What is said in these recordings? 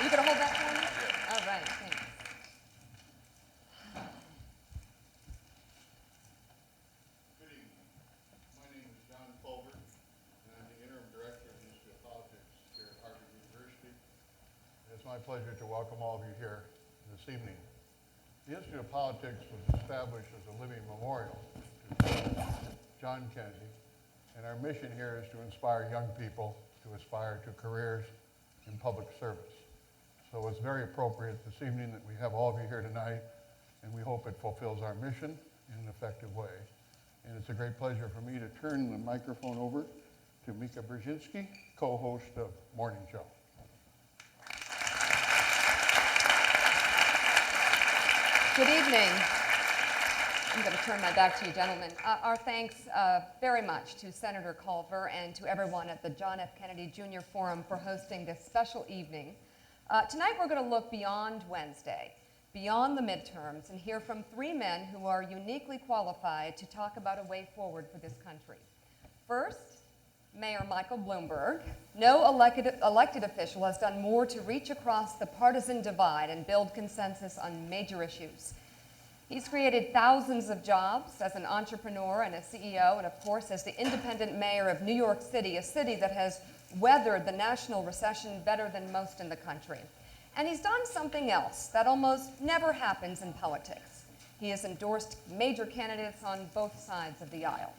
You gonna hold that for me? All right, thanks. Good evening. My name is John Fulbert, and I'm the interim director of the Institute of Politics here at Harvard University. It's my pleasure to welcome all of you here this evening. The Institute of Politics was established as a living memorial to John Kennedy, and our mission here is to inspire young people to aspire to careers in public service. So it's very appropriate this evening that we have all of you here tonight, and we hope it fulfills our mission in an effective way. And it's a great pleasure for me to turn the microphone over to Mika Brzezinski, co-host of Morning Joe. Good evening. I'm going to turn my back to you, gentlemen. Our thanks very much to Senator Culver and to everyone at the John F. Kennedy Jr. Forum for hosting this special evening. Tonight we're going to look beyond Wednesday, beyond the midterms, and hear from three men who are uniquely qualified to talk about a way forward for this country. First, Mayor Michael Bloomberg. No elected official has done more to reach across the partisan divide and build consensus on major issues. He's created thousands of jobs as an entrepreneur and a CEO, and of course as the independent mayor of New York City, a city that has weathered the national recession better than most in the country. And he's done something else that almost never happens in politics. He has endorsed major candidates on both sides of the aisle.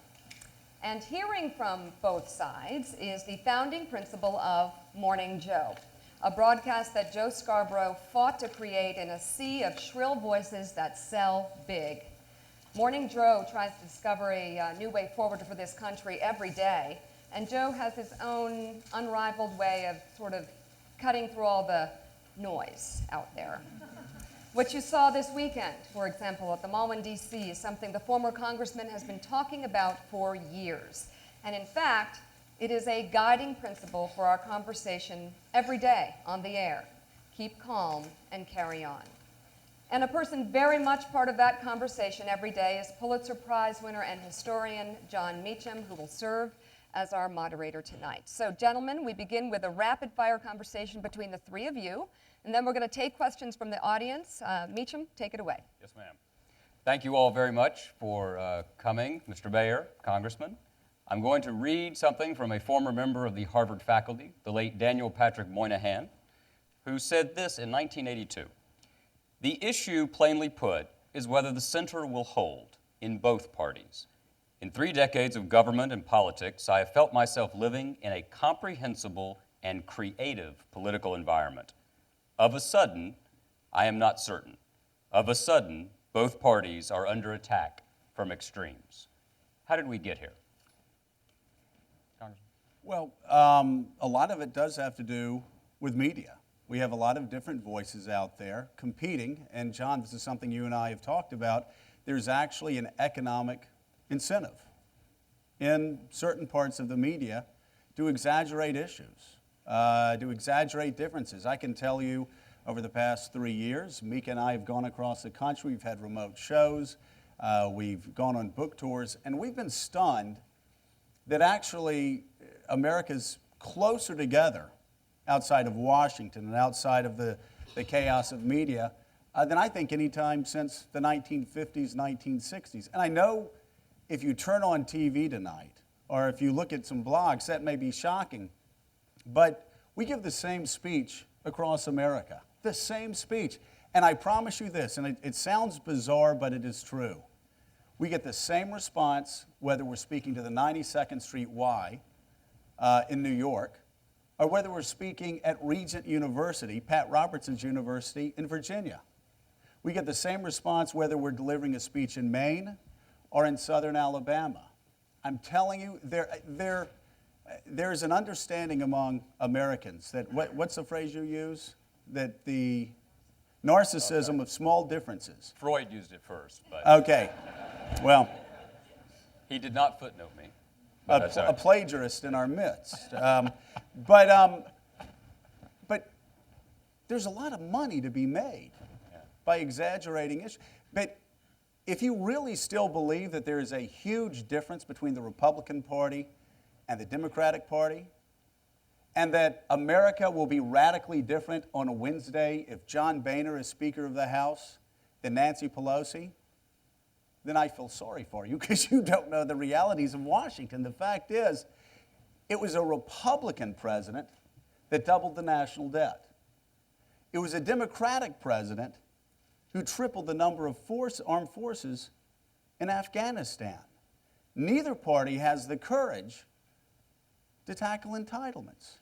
And hearing from both sides is the founding principle of Morning Joe, a broadcast that Joe Scarborough fought to create in a sea of shrill voices that sell big. Morning Joe tries to discover a new way forward for this country every day, and Joe has his own unrivaled way of sort of cutting through all the noise out there. What you saw this weekend, for example, at the mall in D.C. is something the former congressman has been talking about for years. And in fact, it is a guiding principle for our conversation every day on the air. Keep calm and carry on. And a person very much part of that conversation every day is Pulitzer Prize winner and historian John Meacham, who will serve as our moderator tonight. So, gentlemen, we begin with a rapid-fire conversation between the three of you, and then we're going to take questions from the audience. Meacham, take it away. Yes, ma'am. Thank you all very much for coming, Mr. Mayor, Congressman. I'm going to read something from a former member of the Harvard faculty, the late Daniel Patrick Moynihan, who said this in 1982. The issue, plainly put, is whether the center will hold in both parties. In 3 decades of government and politics, I have felt myself living in a comprehensible and creative political environment. Of a sudden, I am not certain. Of a sudden, both parties are under attack from extremes. How did we get here? Congressman? Well, a lot of it does have to do with media. We have a lot of different voices out there competing, and John, this is something you and I have talked about. There's actually an economic incentive in certain parts of the media to exaggerate issues, to exaggerate differences. I can tell you over the past 3 years, Mika and I have gone across the country. We've had remote shows. We've gone on book tours, and we've been stunned that actually America's closer together outside of Washington and outside of the chaos of media than I think any time since the 1950s, 1960s. And I know if you turn on TV tonight, or if you look at some blogs, that may be shocking, but we give the same speech across America, the same speech. And I promise you this, and it sounds bizarre, but it is true. We get the same response whether we're speaking to the 92nd Street Y in New York, or whether we're speaking at Regent University, Pat Robertson's University in Virginia. We get the same response whether we're delivering a speech in Maine or in southern Alabama. I'm telling you, there's an understanding among Americans that, what's the phrase you use? That the narcissism of small differences. Freud used it first, but Okay, well, he did not footnote me. a plagiarist in our midst. But there's a lot of money to be made by exaggerating issues. But if you really still believe that there is a huge difference between the Republican Party and the Democratic Party, and that America will be radically different on a Wednesday if John Boehner is Speaker of the House than Nancy Pelosi, then I feel sorry for you because you don't know the realities of Washington. The fact is, it was a Republican president that doubled the national debt. It was a Democratic president who tripled the number of armed forces in Afghanistan. Neither party has the courage to tackle entitlements.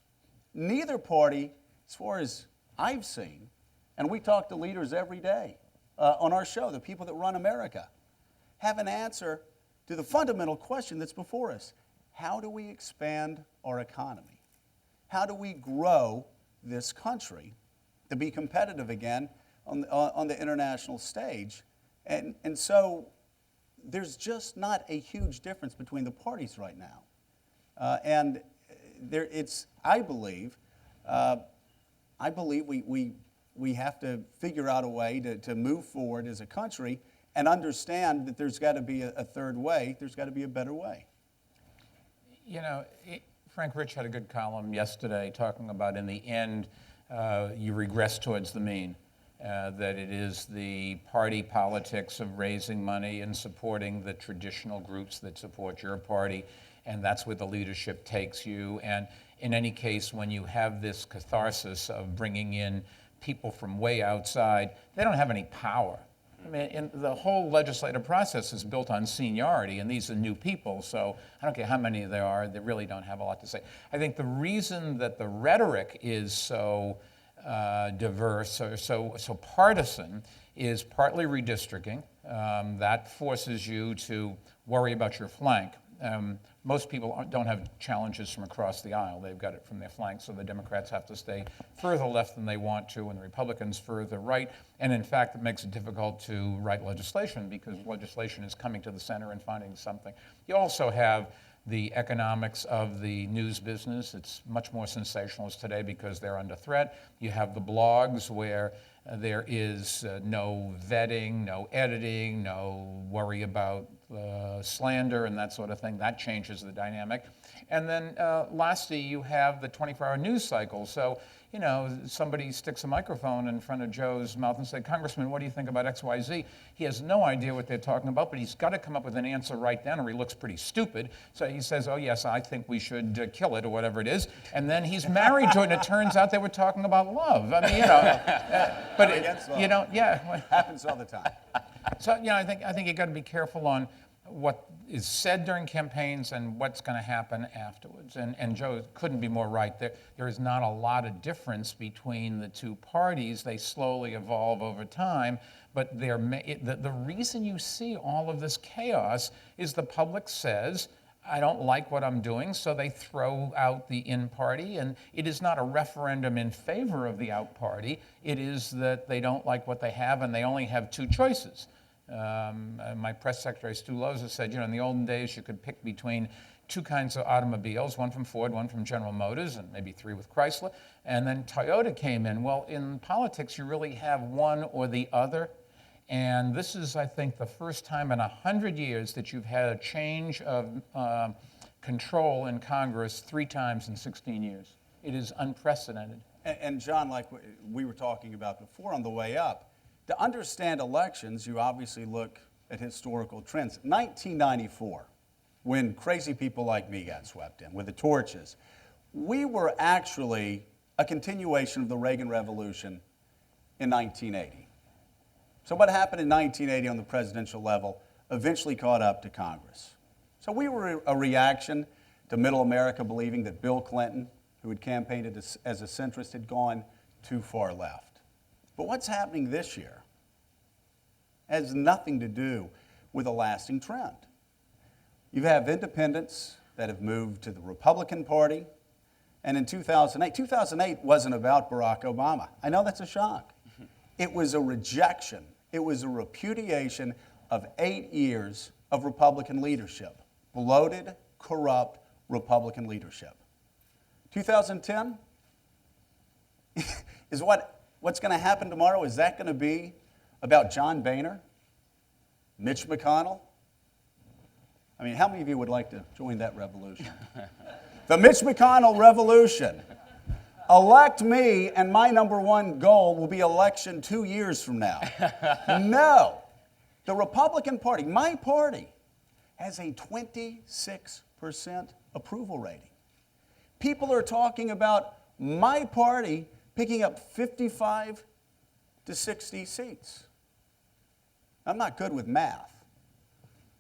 Neither party, as far as I've seen, and we talk to leaders every day on our show, the people that run America, have an answer to the fundamental question that's before us. How do we expand our economy? How do we grow this country to be competitive again on the international stage? And so there's just not a huge difference between the parties right now. And I believe we have to figure out a way to move forward as a country and understand that there's got to be a third way, there's got to be a better way. You know, Frank Rich had a good column yesterday talking about, in the end, you regress towards the mean. That it is the party politics of raising money and supporting the traditional groups that support your party, and that's where the leadership takes you. And in any case, when you have this catharsis of bringing in people from way outside, they don't have any power. I mean, the whole legislative process is built on seniority, and these are new people, so I don't care how many there are, they really don't have a lot to say. I think the reason that the rhetoric is so diverse or so partisan is partly redistricting. That forces you to worry about your flank. Most people don't have challenges from across the aisle. They've got it from their flank, so the Democrats have to stay further left than they want to, and the Republicans further right. And in fact, it makes it difficult to write legislation because legislation is coming to the center and finding something. You also have the economics of the news business. It's much more sensationalist today because they're under threat. You have the blogs where there is no vetting, no editing, no worry about slander and that sort of thing. That changes the dynamic. And then lastly, you have the 24-hour news cycle. So, you know, somebody sticks a microphone in front of Joe's mouth and says, "Congressman, what do you think about XYZ?" He has no idea what they're talking about, but he's got to come up with an answer right then or he looks pretty stupid. So he says, "Oh, yes, I think we should kill it," or whatever it is. And then he's married to it, and it turns out they were talking about love. I mean, you know. But, you know, yeah. Happens all the time. So, you know, I think you've got to be careful on what is said during campaigns and what's going to happen afterwards. And Joe couldn't be more right. There is not a lot of difference between the two parties. They slowly evolve over time. But the reason you see all of this chaos is the public says, "I don't like what I'm doing," so they throw out the in party. And it is not a referendum in favor of the out party. It is that they don't like what they have and they only have two choices. My press secretary, Stu Loza, said, you know, in the olden days you could pick between two kinds of automobiles, one from Ford, one from General Motors, and maybe three with Chrysler. And then Toyota came in. Well, in politics, you really have one or the other. And this is, I think, the first time in 100 years that you've had a change of control in Congress 3 times in 16 years. It is unprecedented. And John, like we were talking about before on the way up, to understand elections, you obviously look at historical trends. 1994, when crazy people like me got swept in with the torches, we were actually a continuation of the Reagan Revolution in 1980. So what happened in 1980 on the presidential level eventually caught up to Congress. So we were a reaction to middle America believing that Bill Clinton, who had campaigned as a centrist, had gone too far left. But what's happening this year has nothing to do with a lasting trend. You have independents that have moved to the Republican Party, and in 2008 wasn't about Barack Obama. I know that's a shock. It was a rejection. It was a repudiation of 8 years of Republican leadership, bloated, corrupt Republican leadership. 2010 is what's going to happen tomorrow. Is that going to be about John Boehner, Mitch McConnell? I mean, how many of you would like to join that revolution? The Mitch McConnell revolution. Elect me, and my number one goal will be election 2 years from now. No. The Republican Party, my party, has a 26% approval rating. People are talking about my party picking up 55 to 60 seats. I'm not good with math.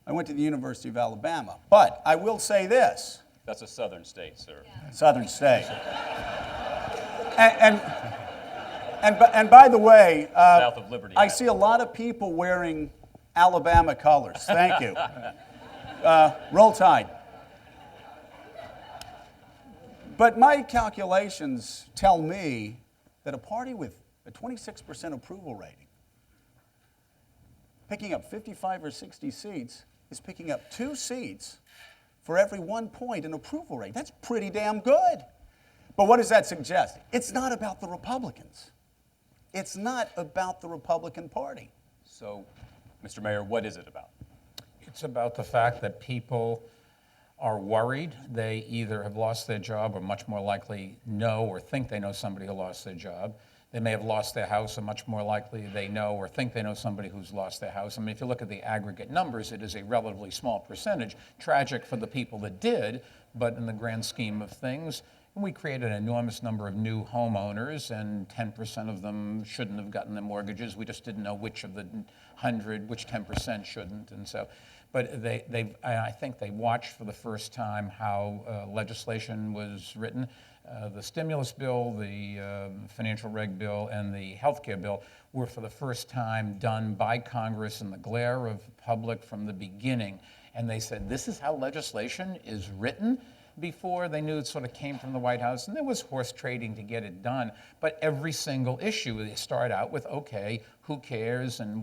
I went to the University of Alabama, but I will say this. That's a southern state, sir. Southern state. And by the way, South of Liberty. I see a lot of people wearing Alabama colors. Thank you. Roll Tide. But my calculations tell me that a party with a 26% approval rating, picking up 55 or 60 seats, is picking up 2 seats for every 1 point in approval rate. That's pretty damn good. But what does that suggest? It's not about the Republicans. It's not about the Republican Party. So, Mr. Mayor, what is it about? It's about the fact that people are worried. They either have lost their job or much more likely know or think they know somebody who lost their job. They may have lost their house, or much more likely they know or think they know somebody who's lost their house. I mean, if you look at the aggregate numbers, it is a relatively small percentage. Tragic for the people that did, but in the grand scheme of things, we created an enormous number of new homeowners, and 10% of them shouldn't have gotten their mortgages. We just didn't know which of the 100, which 10% shouldn't, and so. But I think they watched for the first time how legislation was written. The stimulus bill, the financial reg bill, and the health care bill were for the first time done by Congress in the glare of public from the beginning. And they said, this is how legislation is written. Before, they knew it sort of came from the White House, and there was horse trading to get it done. But every single issue, they start out with, okay, who cares, and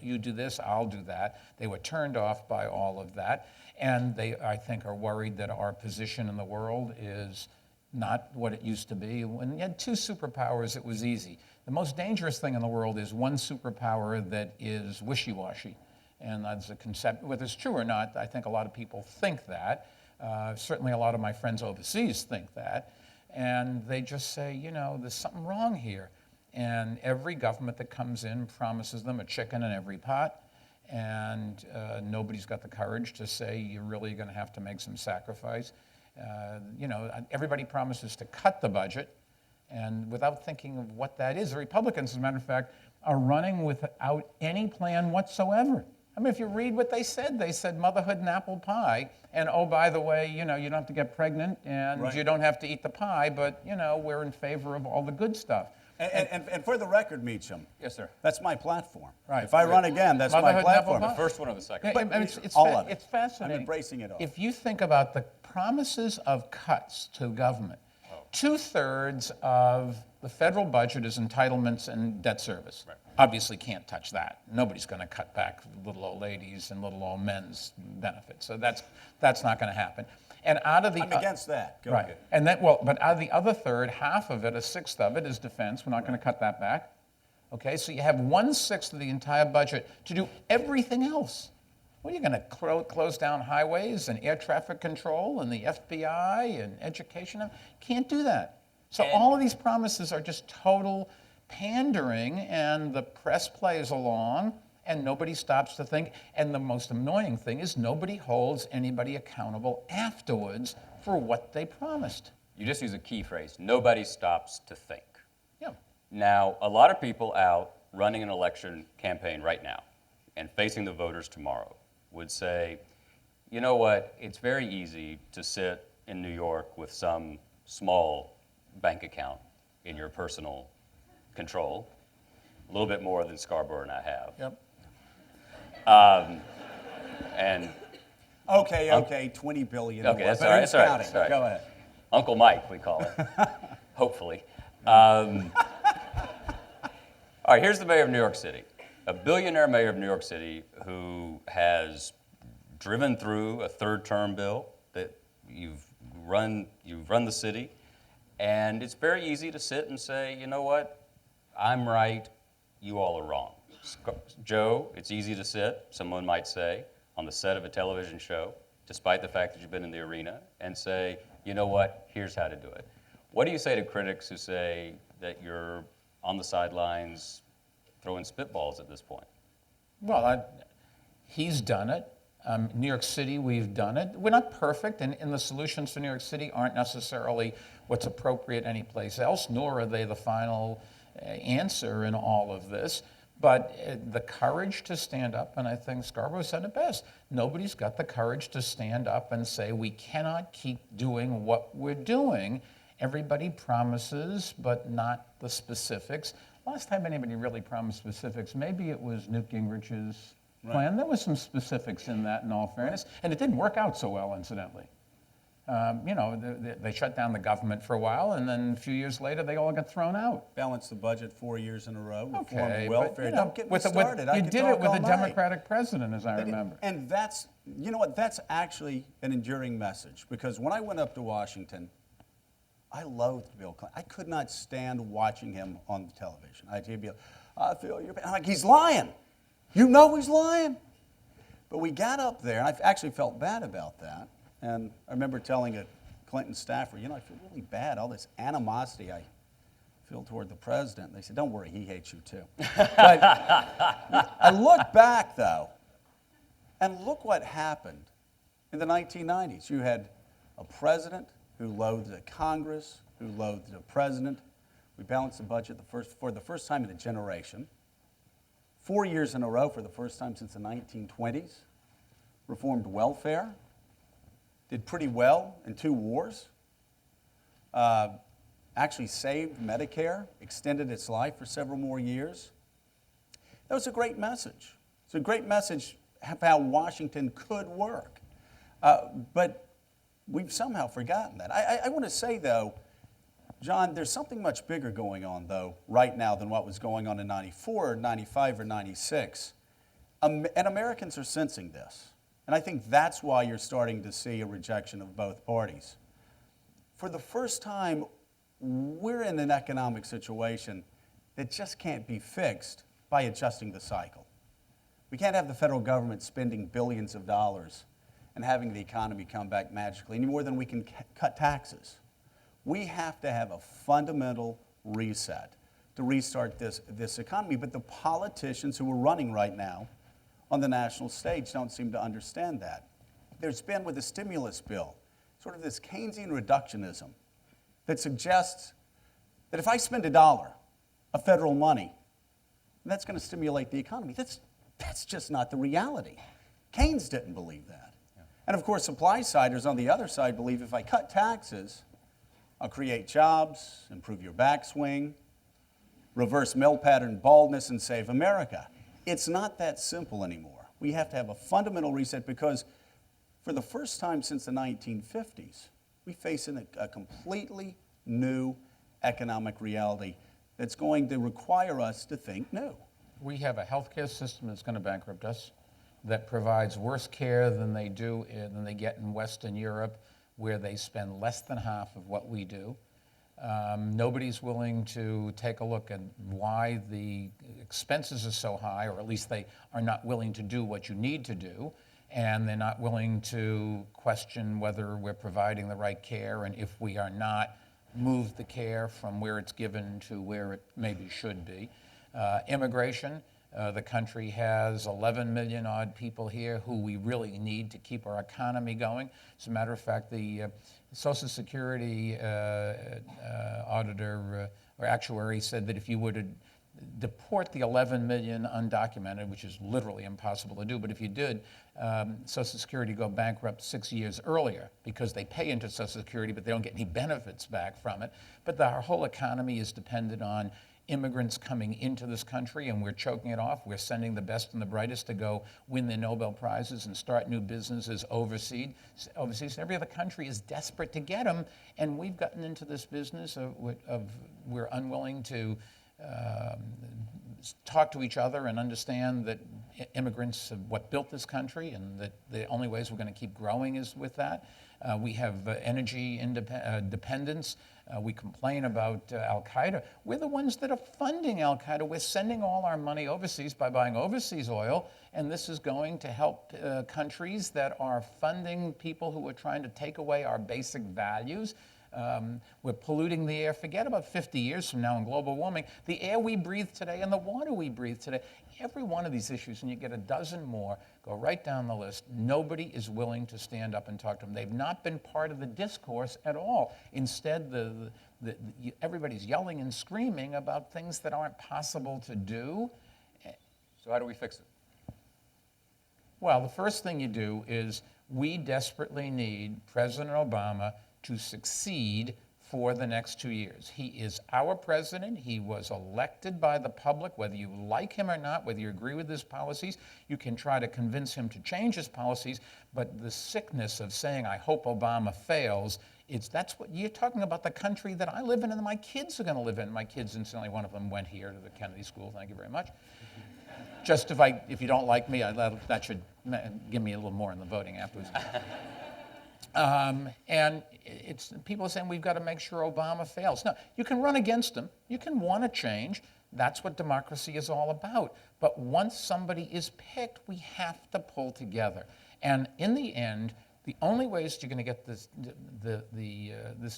you do this, I'll do that. They were turned off by all of that, and they, I think, are worried that our position in the world is not what it used to be. When you had 2 superpowers, it was easy. The most dangerous thing in the world is one superpower that is wishy-washy. And that's a concept, whether it's true or not, I think a lot of people think that. Certainly a lot of my friends overseas think that. And they just say, you know, there's something wrong here. And every government that comes in promises them a chicken in every pot. And nobody's got the courage to say you're really going to have to make some sacrifice. You know, everybody promises to cut the budget. And without thinking of what that is, the Republicans, as a matter of fact, are running without any plan whatsoever. I mean, if you read what they said motherhood and apple pie, and oh, by the way, you know, you don't have to get pregnant, and right. You don't have to eat the pie, but, you know, we're in favor of all the good stuff. And for the record, Meacham, Yes, sir. that's my platform. Right. If I run again, that's Motherhood my and apple platform. pie. The first one or the second? I mean, it's all of it. It's fascinating. I'm embracing it all. If you think about the promises of cuts to government, 2/3 of the federal budget is entitlements and debt service. Right. Obviously can't touch that. Nobody's going to cut back little old ladies and little old men's benefits. So that's not going to happen. And out of the I'm against that. Go right. ahead. And then but out of the other third, half of it, 1/6 of it is defense. We're not going to cut that back. Okay, so you have 1/6 of the entire budget to do everything else. What are you going to close down highways and air traffic control and the FBI and education? Can't do that. So all of these promises are just total pandering, and the press plays along, and nobody stops to think. And the most annoying thing is nobody holds anybody accountable afterwards for what they promised. You just use a key phrase. Nobody stops to think. Yeah. Now, a lot of people out running an election campaign right now and facing the voters tomorrow would say, you know what, it's very easy to sit in New York with some small bank account in your personal control, a little bit more than Scarborough and I have. Yep. And Okay, 20 billion. Okay, more, that's but all right, who's that's all right, counting? that's all right. Go ahead. Uncle Mike, we call it, hopefully. All right, here's the mayor of New York City, a billionaire mayor of New York City who has driven through a third-term bill that you've run the city, and it's very easy to sit and say, you know what, I'm right, you all are wrong. Joe, it's easy to sit, someone might say, on the set of a television show, despite the fact that you've been in the arena, and say, you know what, here's how to do it. What do you say to critics who say that you're on the sidelines throwing spitballs at this point? Well, he's done it. New York City, we've done it. We're not perfect, and the solutions for New York City aren't necessarily what's appropriate anyplace else, nor are they the final answer in all of this. But the courage to stand up, and I think Scarborough said it best, nobody's got the courage to stand up and say, we cannot keep doing what we're doing. Everybody promises, but not the specifics. Last time anybody really promised specifics, maybe it was Newt Gingrich's plan. There was some specifics in that, in all fairness, and it didn't work out so well, incidentally. They shut down the government for a while, and then a few years later, they all got thrown out. Balance the budget 4 years in a row. Okay, Reform welfare. Don't get me started. You did it with a Democratic president, as I remember. And that's, you know what, that's actually an enduring message. Because when I went up to Washington, I loathed Bill Clinton. I could not stand watching him on the television. I'd be like, I feel your pain. I'm like, he's lying. You know he's lying. But we got up there, and I actually felt bad about that. And I remember telling a Clinton staffer, I feel really bad, all this animosity I feel toward the president. And they said, don't worry, he hates you too. But I look back, though, and look what happened in the 1990s. You had a president who loathed a Congress, who loathed a president. We balanced the budget for the first time in a generation. 4 years in a row for the first time since the 1920s. Reformed welfare. Did pretty well in 2 wars. Actually saved Medicare, extended its life for several more years. That was a great message. It's a great message of how Washington could work. But we've somehow forgotten that. I want to say, though, John, there's something much bigger going on, though, right now than what was going on in 94 or 95 or 96. And Americans are sensing this. And I think that's why you're starting to see a rejection of both parties. For the first time, we're in an economic situation that just can't be fixed by adjusting the cycle. We can't have the federal government spending billions of dollars and having the economy come back magically any more than we can cut taxes. We have to have a fundamental reset to restart this economy. But the politicians who are running right now on the national stage don't seem to understand that. There's been, with the stimulus bill, sort of this Keynesian reductionism that suggests that if I spend $1 of federal money, that's going to stimulate the economy. That's just not the reality. Keynes didn't believe that. Yeah. And of course, supply-siders on the other side believe if I cut taxes, I'll create jobs, improve your backswing, reverse mill pattern baldness, and save America. It's not that simple anymore. We have to have a fundamental reset because for the first time since the 1950s, we face a completely new economic reality that's going to require us to think new. We have a healthcare system that's going to bankrupt us, that provides worse care than they get in Western Europe, where they spend less than half of what we do. Nobody's willing to take a look at why the expenses are so high, or at least they are not willing to do what you need to do, and they're not willing to question whether we're providing the right care, and if we are not, move the care from where it's given to where it maybe should be. Immigration. The country has 11 million odd people here who we really need to keep our economy going. As a matter of fact, the Social Security auditor or actuary said that if you were to deport the 11 million undocumented, which is literally impossible to do, but if you did, Social Security go bankrupt 6 years earlier because they pay into Social Security, but they don't get any benefits back from it. But our whole economy is dependent on immigrants coming into this country, and we're choking it off. We're sending the best and the brightest to go win their Nobel Prizes and start new businesses overseas. Every other country is desperate to get them, and we've gotten into this business of we're unwilling to talk to each other and understand that immigrants are what built this country, and that the only ways we're going to keep growing is with that. We have energy dependence. We complain about al-Qaeda. We're the ones that are funding al-Qaeda. We're sending all our money overseas by buying overseas oil, and this is going to help countries that are funding people who are trying to take away our basic values. We're polluting the air. Forget about 50 years from now in global warming. The air we breathe today and the water we breathe today, every one of these issues, and you get a dozen more, go right down the list. Nobody is willing to stand up and talk to them. They've not been part of the discourse at all. Instead, everybody's yelling and screaming about things that aren't possible to do. So how do we fix it? Well, the first thing you do is we desperately need President Obama to succeed for the next 2 years. He is our president. He was elected by the public, whether you like him or not, whether you agree with his policies. You can try to convince him to change his policies, but the sickness of saying, I hope Obama fails, that's what you're talking about, the country that I live in and my kids are going to live in. My kids, incidentally, one of them went here to the Kennedy School. Thank you very much. Just if you don't like me, that should give me a little more in the voting afterwards. And people are saying we've got to make sure Obama fails. No, you can run against him. You can want to change. That's what democracy is all about. But once somebody is picked, we have to pull together. And in the end, the only ways you're going to get this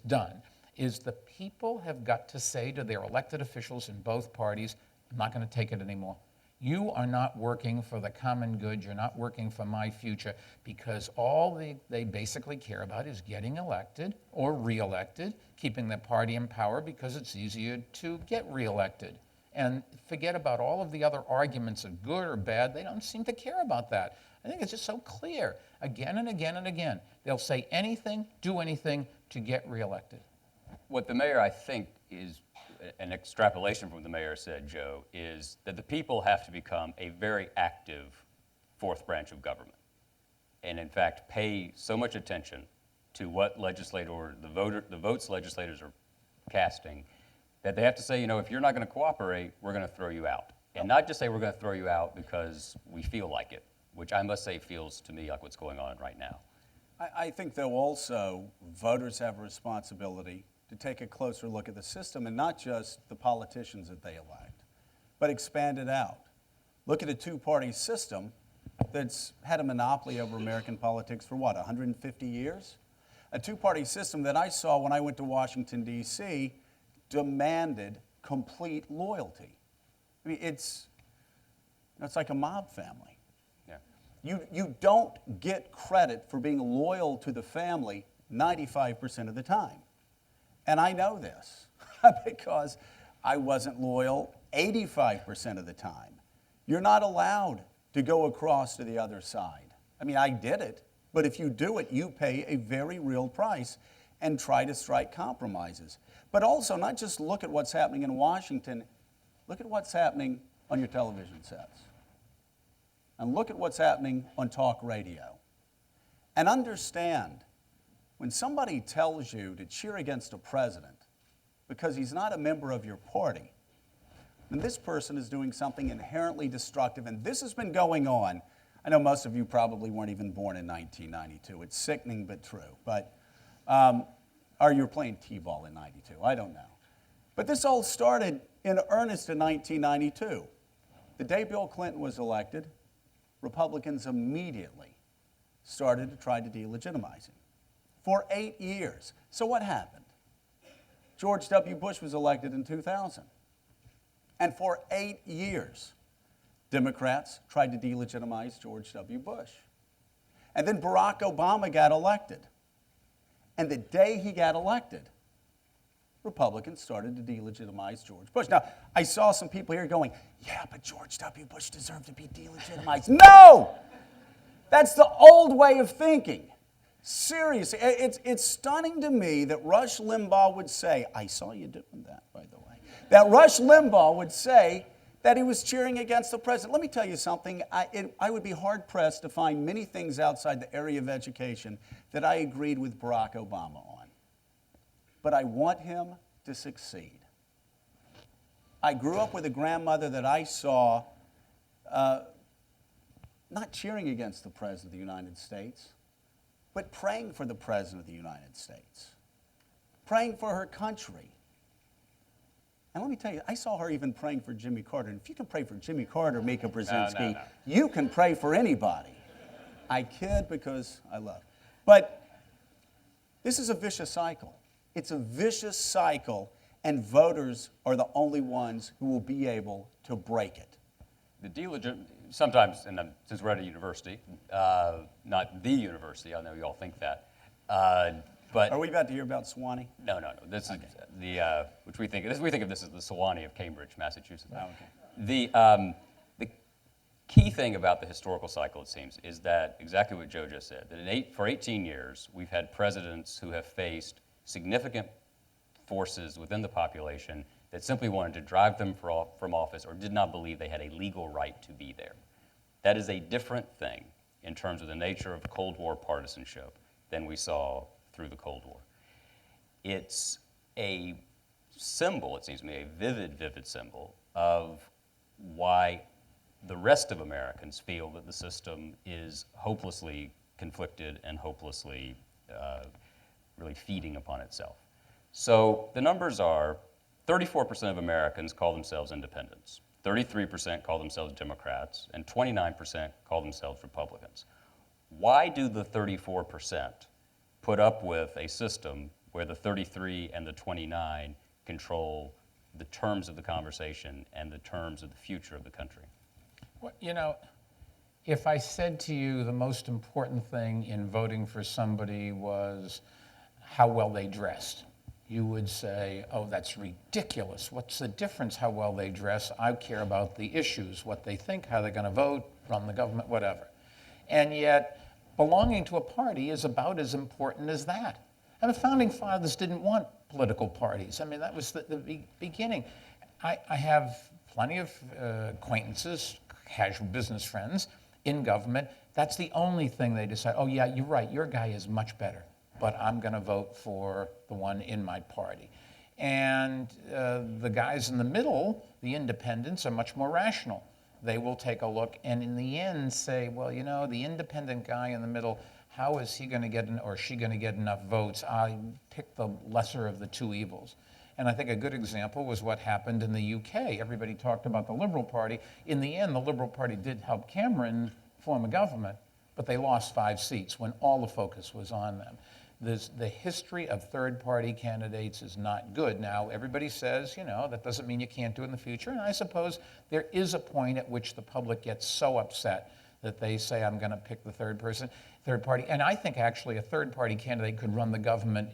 done is the people have got to say to their elected officials in both parties, I'm not going to take it anymore. You are not working for the common good. You're not working for my future, because all they basically care about is getting elected or reelected, keeping the party in power because it's easier to get reelected. And forget about all of the other arguments of good or bad. They don't seem to care about that. I think it's just so clear again and again and again. They'll say anything, do anything to get reelected. What the mayor, I think, is an extrapolation from what the mayor said, Joe, is that the people have to become a very active fourth branch of government, and in fact pay so much attention to what the votes legislators are casting, that they have to say, if you're not going to cooperate, we're going to throw you out. And not just say we're going to throw you out because we feel like it, which I must say feels to me like what's going on right now. I think, though, also voters have a responsibility to take a closer look at the system, and not just the politicians that they elect, but expand it out. Look at a two-party system that's had a monopoly over American politics for 150 years? A two-party system that I saw when I went to Washington, D.C., demanded complete loyalty. I mean, it's like a mob family. Yeah. You don't get credit for being loyal to the family 95% of the time. And I know this because I wasn't loyal 85% of the time. You're not allowed to go across to the other side. I mean, I did it, but if you do it, you pay a very real price and try to strike compromises. But also, not just look at what's happening in Washington, look at what's happening on your television sets. And look at what's happening on talk radio. And understand, when somebody tells you to cheer against a president because he's not a member of your party, then this person is doing something inherently destructive. And this has been going on. I know most of you probably weren't even born in 1992. It's sickening but true. But, or you were playing T-ball in 92. I don't know. But this all started in earnest in 1992. The day Bill Clinton was elected, Republicans immediately started to try to delegitimize him. For 8 years. So what happened? George W. Bush was elected in 2000. And for 8 years, Democrats tried to delegitimize George W. Bush. And then Barack Obama got elected. And the day he got elected, Republicans started to delegitimize George Bush. Now, I saw some people here going, yeah, but George W. Bush deserved to be delegitimized. No! That's the old way of thinking. Seriously, it's stunning to me that Rush Limbaugh would say, I saw you doing that, by the way, that Rush Limbaugh would say that he was cheering against the president. Let me tell you something. I would be hard-pressed to find many things outside the area of education that I agreed with Barack Obama on. But I want him to succeed. I grew up with a grandmother that I saw not cheering against the President of the United States, but praying for the President of the United States, praying for her country. And let me tell you, I saw her even praying for Jimmy Carter. And if you can pray for Jimmy Carter, Mika Brzezinski, No. you can pray for anybody. I kid because I love. But this is a vicious cycle. It's a vicious cycle, and voters are the only ones who will be able to break it. The sometimes, and since we're at a university, not the university, I know you all think that, but Are we about to hear about Swanee? no. This is the which we think of this as the Sewanee of Cambridge, Massachusetts. Oh, okay. The key thing about the historical cycle, it seems, is that exactly what Joe just said. That for 18 years, we've had presidents who have faced significant forces within the population that simply wanted to drive them from office or did not believe they had a legal right to be there. That is a different thing in terms of the nature of Cold War partisanship than we saw through the Cold War. It's a symbol, it seems to me, a vivid symbol of why the rest of Americans feel that the system is hopelessly conflicted and hopelessly really feeding upon itself. So the numbers are 34% of Americans call themselves independents, 33% call themselves Democrats, and 29% call themselves Republicans. Why do the 34% put up with a system where the 33 and the 29 control the terms of the conversation and the terms of the future of the country? Well, you know, if I said to you the most important thing in voting for somebody was how well they dressed, you would say, oh, that's ridiculous. What's the difference how well they dress? I care about the issues, what they think, how they're going to vote, run the government, whatever. And yet, belonging to a party is about as important as that. And the Founding Fathers didn't want political parties. I mean, that was the beginning. I have plenty of acquaintances, casual business friends in government. That's the only thing they decide, oh yeah, you're right, your guy is much better, but I'm going to vote for the one in my party. And the guys in the middle, the independents, are much more rational. They will take a look and in the end say, well, you know, the independent guy in the middle, how is he going to get or she going to get enough votes? I pick the lesser of the two evils. And I think a good example was what happened in the UK. Everybody talked about the Liberal Party. In the end, the Liberal Party did help Cameron form a government, but they lost 5 seats when all the focus was on them. The history of third-party candidates is not good. Now, everybody says, you know, that doesn't mean you can't do it in the future. And I suppose there is a point at which the public gets so upset that they say, I'm going to pick the third party. And I think actually a third-party candidate could run the government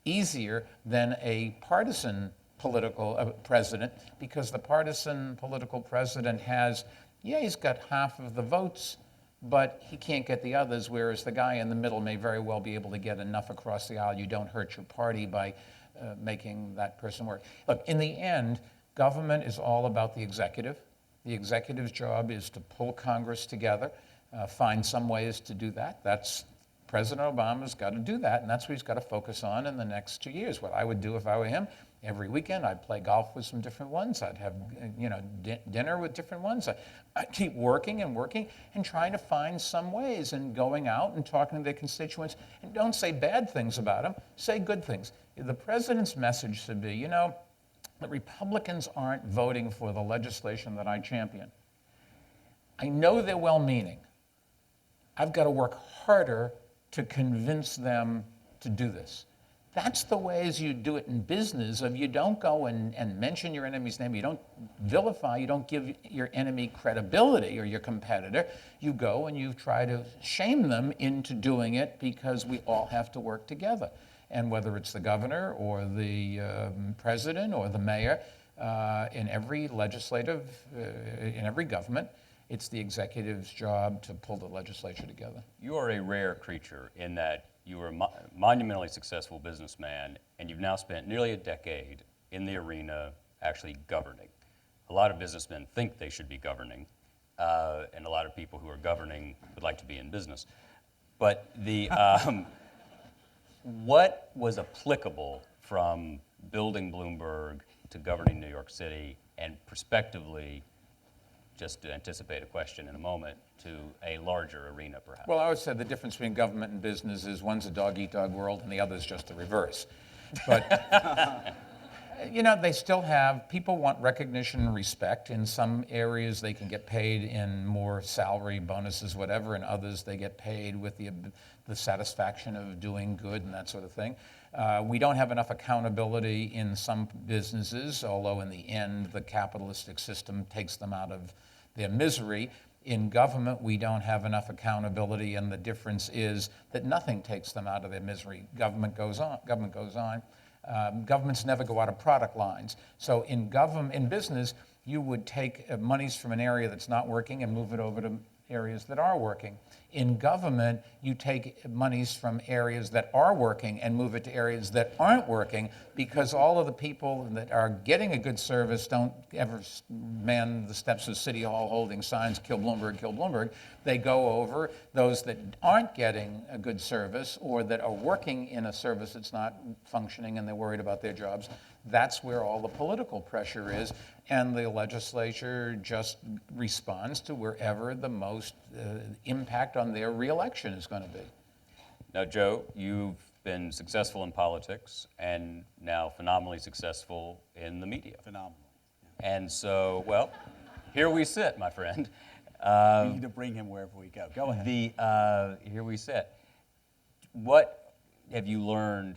easier than a partisan political president, because the partisan political president has, yeah, he's got half of the votes, but he can't get the others, whereas the guy in the middle may very well be able to get enough across the aisle. You don't hurt your party by making that person work. Look, in the end, government is all about the executive. The executive's job is to pull Congress together, find some ways to do that. That's President Obama's got to do that, and that's what he's got to focus on in the next 2 years. What I would do if I were him, every weekend I'd play golf with some different ones. I'd have dinner with different ones. I'd keep working and trying to find some ways and going out and talking to their constituents. And don't say bad things about them, say good things. The president's message should be, you know, the Republicans aren't voting for the legislation that I champion. I know they're well-meaning. I've got to work harder to convince them to do this. That's the ways you do it in business. You don't go and mention your enemy's name. You don't vilify. You don't give your enemy credibility or your competitor. You go and you try to shame them into doing it, because we all have to work together. And whether it's the governor or the president or the mayor, in every legislative, in every government, it's the executive's job to pull the legislature together. You are a rare creature in that you are a monumentally successful businessman, and you've now spent nearly a decade in the arena actually governing. A lot of businessmen think they should be governing, and a lot of people who are governing would like to be in business. But what was applicable from building Bloomberg to governing New York City, and prospectively, just to anticipate a question in a moment, to a larger arena, perhaps? Well, I would say the difference between government and business is one's a dog-eat-dog world and the other is just the reverse. But, you know, they still have, people want recognition and respect. In some areas, they can get paid in more salary, bonuses, whatever. In others, they get paid with the satisfaction of doing good and that sort of thing. We don't have enough accountability in some businesses, although in the end, the capitalistic system takes them out of their misery. In government, we don't have enough accountability, and the difference is that nothing takes them out of their misery. Government goes on. Governments never go out of product lines. So in business, you would take monies from an area that's not working and move it over to areas that are working. In government, you take monies from areas that are working and move it to areas that aren't working, because all of the people that are getting a good service don't ever man the steps of City Hall holding signs, kill Bloomberg, kill Bloomberg. They go over those that aren't getting a good service or that are working in a service that's not functioning and they're worried about their jobs. That's where all the political pressure is, and the legislature just responds to wherever the most impact on their reelection is going to be. Now, Joe, you've been successful in politics and now phenomenally successful in the media. Phenomenal. And so, well, here we sit, my friend. We need to bring him wherever we go. Go ahead. Here we sit. What have you learned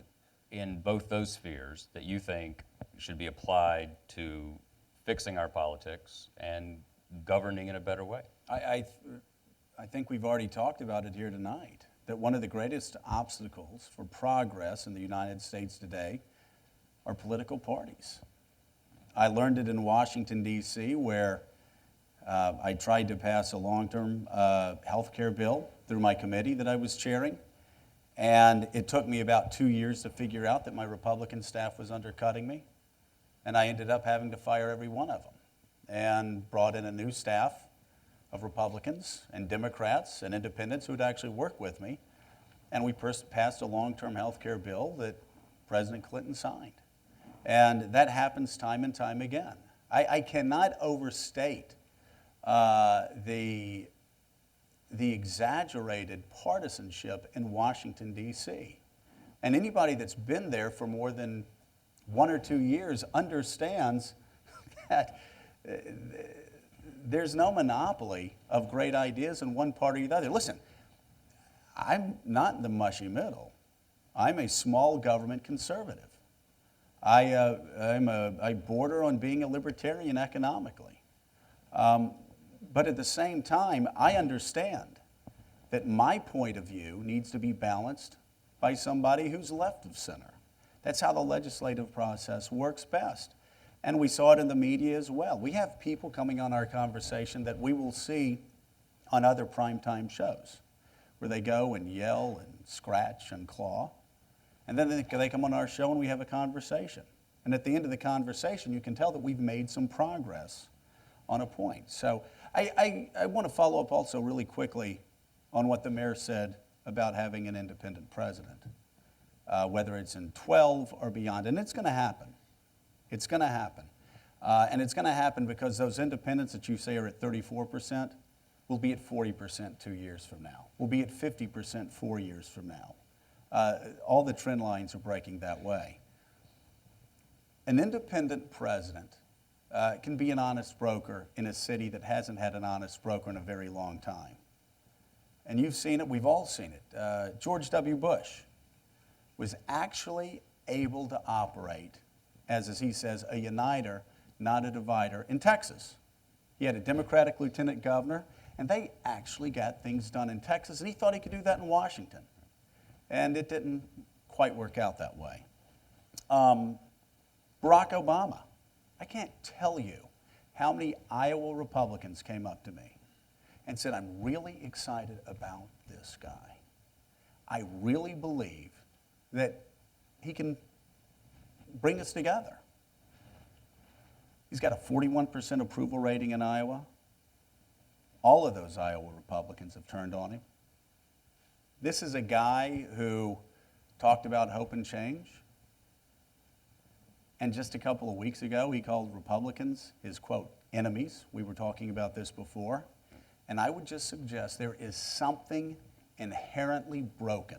in both those spheres that you think should be applied to fixing our politics and governing in a better way? I think we've already talked about it here tonight, that one of the greatest obstacles for progress in the United States today are political parties. I learned it in Washington, D.C., where I tried to pass a long-term health care bill through my committee that I was chairing. And it took me about 2 years to figure out that my Republican staff was undercutting me. And I ended up having to fire every one of them and brought in a new staff of Republicans and Democrats and independents who would actually work with me. And we passed a long-term health care bill that President Clinton signed. And that happens time and time again. I cannot overstate the exaggerated partisanship in Washington, D.C. And anybody that's been there for more than 1 or 2 years understands that there's no monopoly of great ideas in one party or the other. Listen, I'm not in the mushy middle. I'm a small government conservative. I border on being a libertarian economically. But at the same time, I understand that my point of view needs to be balanced by somebody who's left of center. That's how the legislative process works best. And we saw it in the media as well. We have people coming on our conversation that we will see on other primetime shows, where they go and yell and scratch and claw. And then they come on our show and we have a conversation. And at the end of the conversation, you can tell that we've made some progress on a point. So I want to follow up also really quickly on what the mayor said about having an independent president, whether it's in 12 or beyond. And it's going to happen. It's going to happen. And it's going to happen because those independents that you say are at 34% will be at 40% 2 years from now. Will be at 50% 4 years from now. All the trend lines are breaking that way. An independent president can be an honest broker in a city that hasn't had an honest broker in a very long time. And you've seen it, we've all seen it. George W. Bush was actually able to operate as he says, a uniter, not a divider, in Texas. He had a Democratic lieutenant governor, and they actually got things done in Texas, and he thought he could do that in Washington. And it didn't quite work out that way. Barack Obama, I can't tell you how many Iowa Republicans came up to me and said, I'm really excited about this guy. I really believe that he can bring us together. He's got a 41% approval rating in Iowa. All of those Iowa Republicans have turned on him. This is a guy who talked about hope and change. And just a couple of weeks ago, he called Republicans his, quote, enemies. We were talking about this before. And I would just suggest there is something inherently broken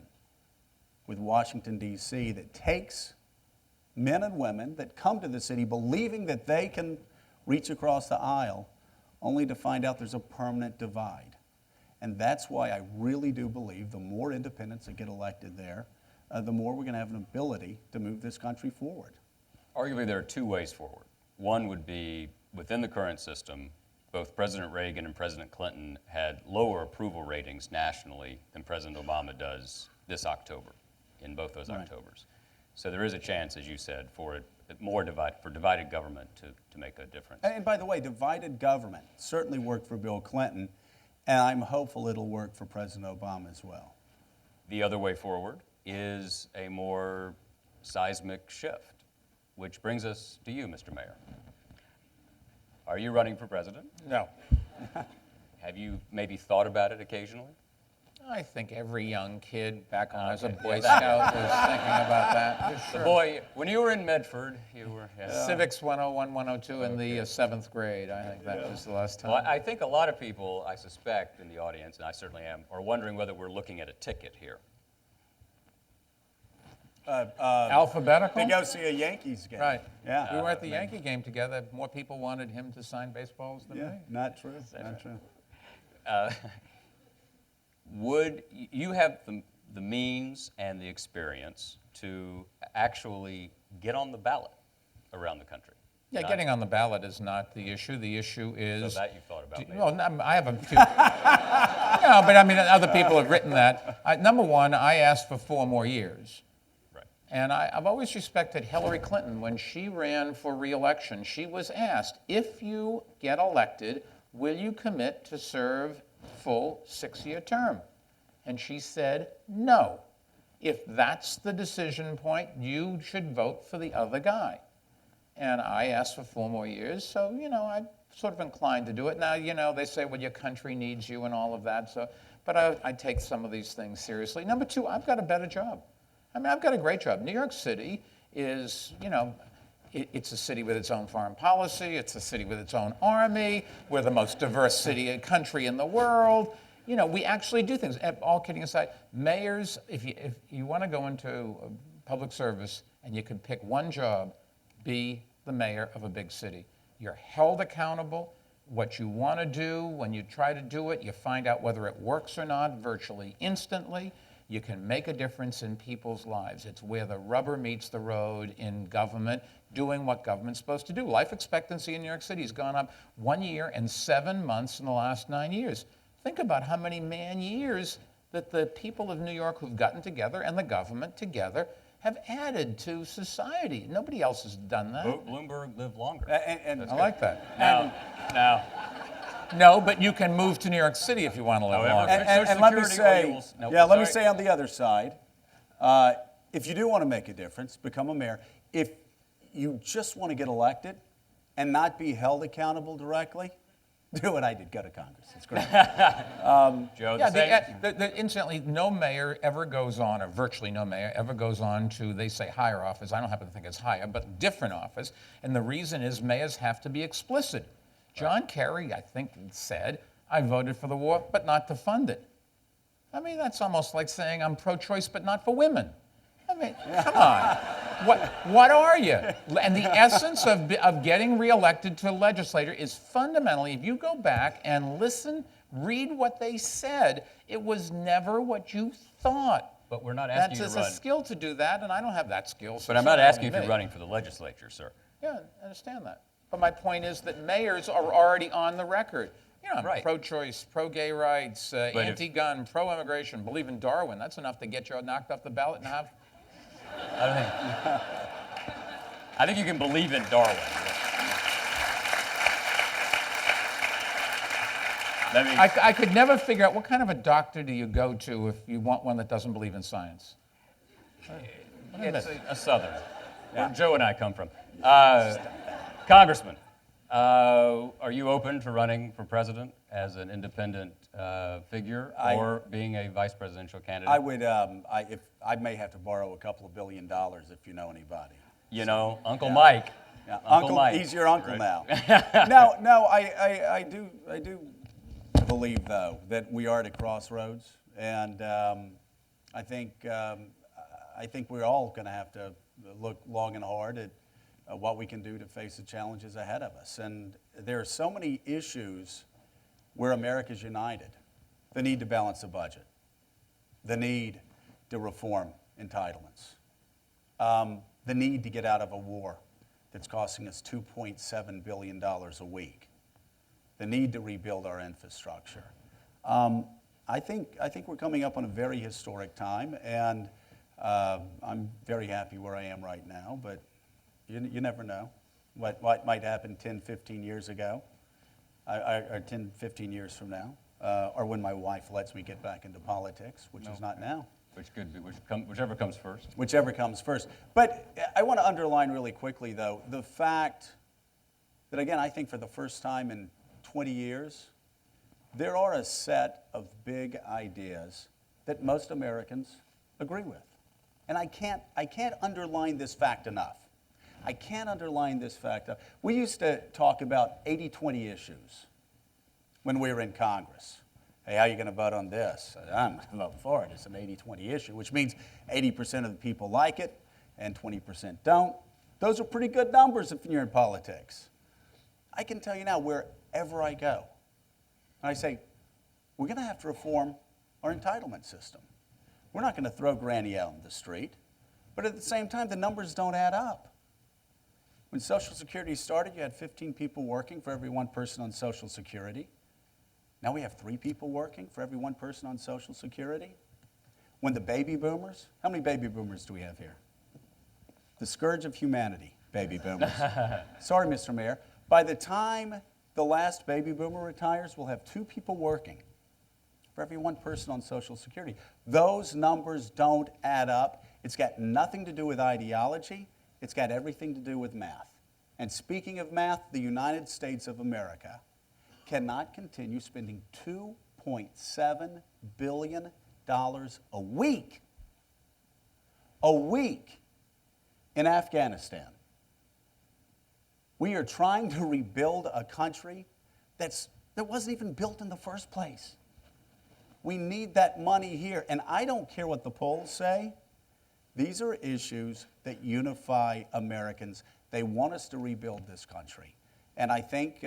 with Washington, D.C. that takes men and women that come to the city believing that they can reach across the aisle only to find out there's a permanent divide. And that's why I really do believe the more independents that get elected there, the more we're going to have an ability to move this country forward. Arguably, there are two ways forward. One would be within the current system, both President Reagan and President Clinton had lower approval ratings nationally than President Obama does this October, in both those Octobers. So there is a chance, as you said, for divided government to make a difference. And by the way, divided government certainly worked for Bill Clinton, and I'm hopeful it'll work for President Obama as well. The other way forward is a more seismic shift, which brings us to you, Mr. Mayor. Are you running for president? No. Have you maybe thought about it occasionally? I think every young kid back when I was a Okay. Boy Scout was thinking about that. The boy, when you were in Medford, you were... Civics 101, 102 in the 7th grade. I think that was the last time. Well, I think a lot of people, I suspect, in the audience, and I certainly am, are wondering whether we're looking at a ticket here. Alphabetical? To go see a Yankees game. Right. Yeah. We were at the Yankee game together. More people wanted him to sign baseballs than Yeah, me. not true, not true. Would you have the means and the experience to actually get on the ballot around the country? Yeah, Not- getting on the ballot is not the issue. The issue So is... that you've thought about maybe. Well, I have a few... No, but I mean, other people have written that. Number one, I asked for 4 more years. Right. And I've always respected Hillary Clinton. When she ran for re-election, she was asked, if you get elected, will you commit to serve full 6-year term? And she said, no. If that's the decision point, you should vote for the other guy. And I asked for 4 more years, so, I'm sort of inclined to do it. Now, they say, well, your country needs you and all of that, but I take some of these things seriously. Number 2, I've got a better job. I mean, I've got a great job. New York City is, it's a city with its own foreign policy. It's a city with its own army. We're the most diverse country in the world. We actually do things. All kidding aside, mayors, if you want to go into public service and you can pick one job, be the mayor of a big city. You're held accountable. What you want to do, when you try to do it, you find out whether it works or not virtually instantly. You can make a difference in people's lives. It's where the rubber meets the road in government, doing what government's supposed to do. Life expectancy in New York City has gone up 1 year and 7 months in the last 9 years. Think about how many man years that the people of New York who've gotten together and the government together have added to society. Nobody else has done that. Bloomberg lived longer. And I like that. Now, No, but you can move to New York City if you want to live However, longer. and let me Security say, rules. Nope, let me sorry. say on the other side, if you do want to make a difference, become a mayor. If you just want to get elected and not be held accountable directly, do what I did, go to Congress. It's great. Joe, Yeah, incidentally, no mayor ever goes on, or virtually no mayor ever goes on to, they say higher office. I don't happen to think it's higher, but different office. And the reason is mayors have to be explicit. John Kerry, I think, said, I voted for the war, but not to fund it. I mean, that's almost like saying I'm pro-choice, but not for women. I mean, come on. What are you? And the essence of getting reelected to a legislator is fundamentally, if you go back and listen, read what they said, it was never what you thought. But we're not asking you to That's run. a skill to do that, and I don't have that skill. So But I'm not sorry, asking if you're me. running for the legislature, sir. Yeah, I understand that. But my point is that mayors are already on the record. I'm Right. pro-choice, pro-gay rights, if- anti-gun, pro-immigration, believe in Darwin. That's enough to get you knocked off the ballot and have... I think you can believe in Darwin. I could never figure out what kind of a doctor do you go to if you want one that doesn't believe in science? It's a Southern, where Joe and I come from. Congressman, are you open to running for president as an independent figure or being a vice presidential candidate? I would, if I may have to borrow a couple of $1 billion if you know anybody. Uncle Mike. Yeah, Uncle Mike. He's your uncle Right. now. No, I do believe though that we are at a crossroads, and I think we're all going to have to look long and hard at what we can do to face the challenges ahead of us. And there are so many issues where America's united. The need to balance the budget, the need to reform entitlements. The need to get out of a war that's costing us $2.7 billion a week. The need to rebuild our infrastructure. I think we're coming up on a very historic time, and I'm very happy where I am right now, but you never know what might happen 10, 15 years ago, or 10, 15 years from now, or when my wife lets me get back into politics, which is not now. Which could be, whichever comes first. Whichever comes first. But I want to underline really quickly, though, the fact that, again, I think for the first time in 20 years, there are a set of big ideas that most Americans agree with. And I can't underline this fact enough. I can't underline this fact enough. We used to talk about 80-20 issues when we were in Congress. Hey, how are you going to vote on this? I'm going to vote for it. It's an 80-20 issue, which means 80% of the people like it and 20% don't. Those are pretty good numbers if you're in politics. I can tell you now, wherever I go, and I say, we're going to have to reform our entitlement system. We're not going to throw Granny out in the street, but at the same time, the numbers don't add up. When Social Security started, you had 15 people working for every one person on Social Security. Now we have 3 people working for every one person on Social Security. When the baby boomers, how many baby boomers do we have here? The scourge of humanity, baby boomers. Sorry, Mr. Mayor. By the time the last baby boomer retires, we'll have 2 people working for every one person on Social Security. Those numbers don't add up. It's got nothing to do with ideology. It's got everything to do with math. And speaking of math, the United States of America cannot continue spending $2.7 billion a week in Afghanistan. We are trying to rebuild a country that wasn't even built in the first place. We need that money here. And I don't care what the polls say. These are issues that unify Americans. They want us to rebuild this country. And I think,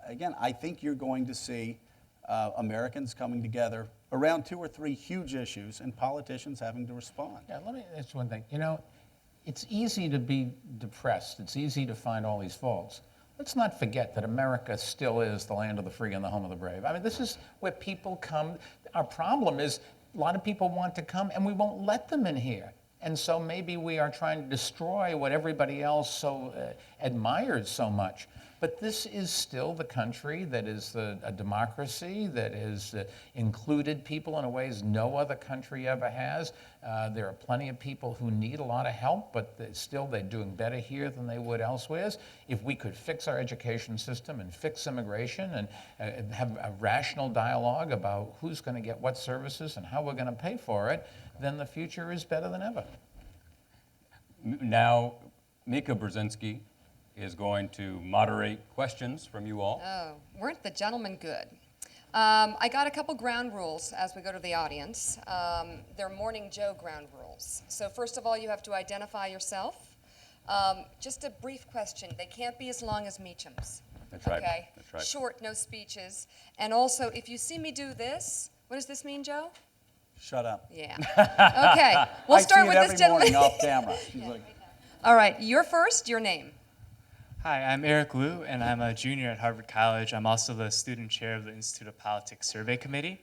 again, I think you're going to see Americans coming together around 2 or 3 huge issues and politicians having to respond. Yeah, let me ask one thing. You know, it's easy to be depressed. It's easy to find all these faults. Let's not forget that America still is the land of the free and the home of the brave. I mean, this is where people come. Our problem is a lot of people want to come and we won't let them in here. And so maybe we are trying to destroy what everybody else so admires so much. But this is still the country that is a democracy, that has included people in ways no other country ever has. There are plenty of people who need a lot of help, but they're doing better here than they would elsewhere. If we could fix our education system and fix immigration and have a rational dialogue about who's going to get what services and how we're going to pay for it, then the future is better than ever. Now, Mika Brzezinski is going to moderate questions from you all. Oh, weren't the gentlemen good? I got a couple ground rules as we go to the audience. They're Morning Joe ground rules. So first of all, you have to identify yourself. Just a brief question. They can't be as long as Midterms. That's right. Okay? That's right. Short, no speeches. And also, if you see me do this, what does this mean, Joe? Shut up. Yeah. Okay. We'll start with this I see it every gentleman. morning off camera. She's like, All right. You're first. Your name. Hi, I'm Eric Liu, and I'm a junior at Harvard College. I'm also the student chair of the Institute of Politics Survey Committee.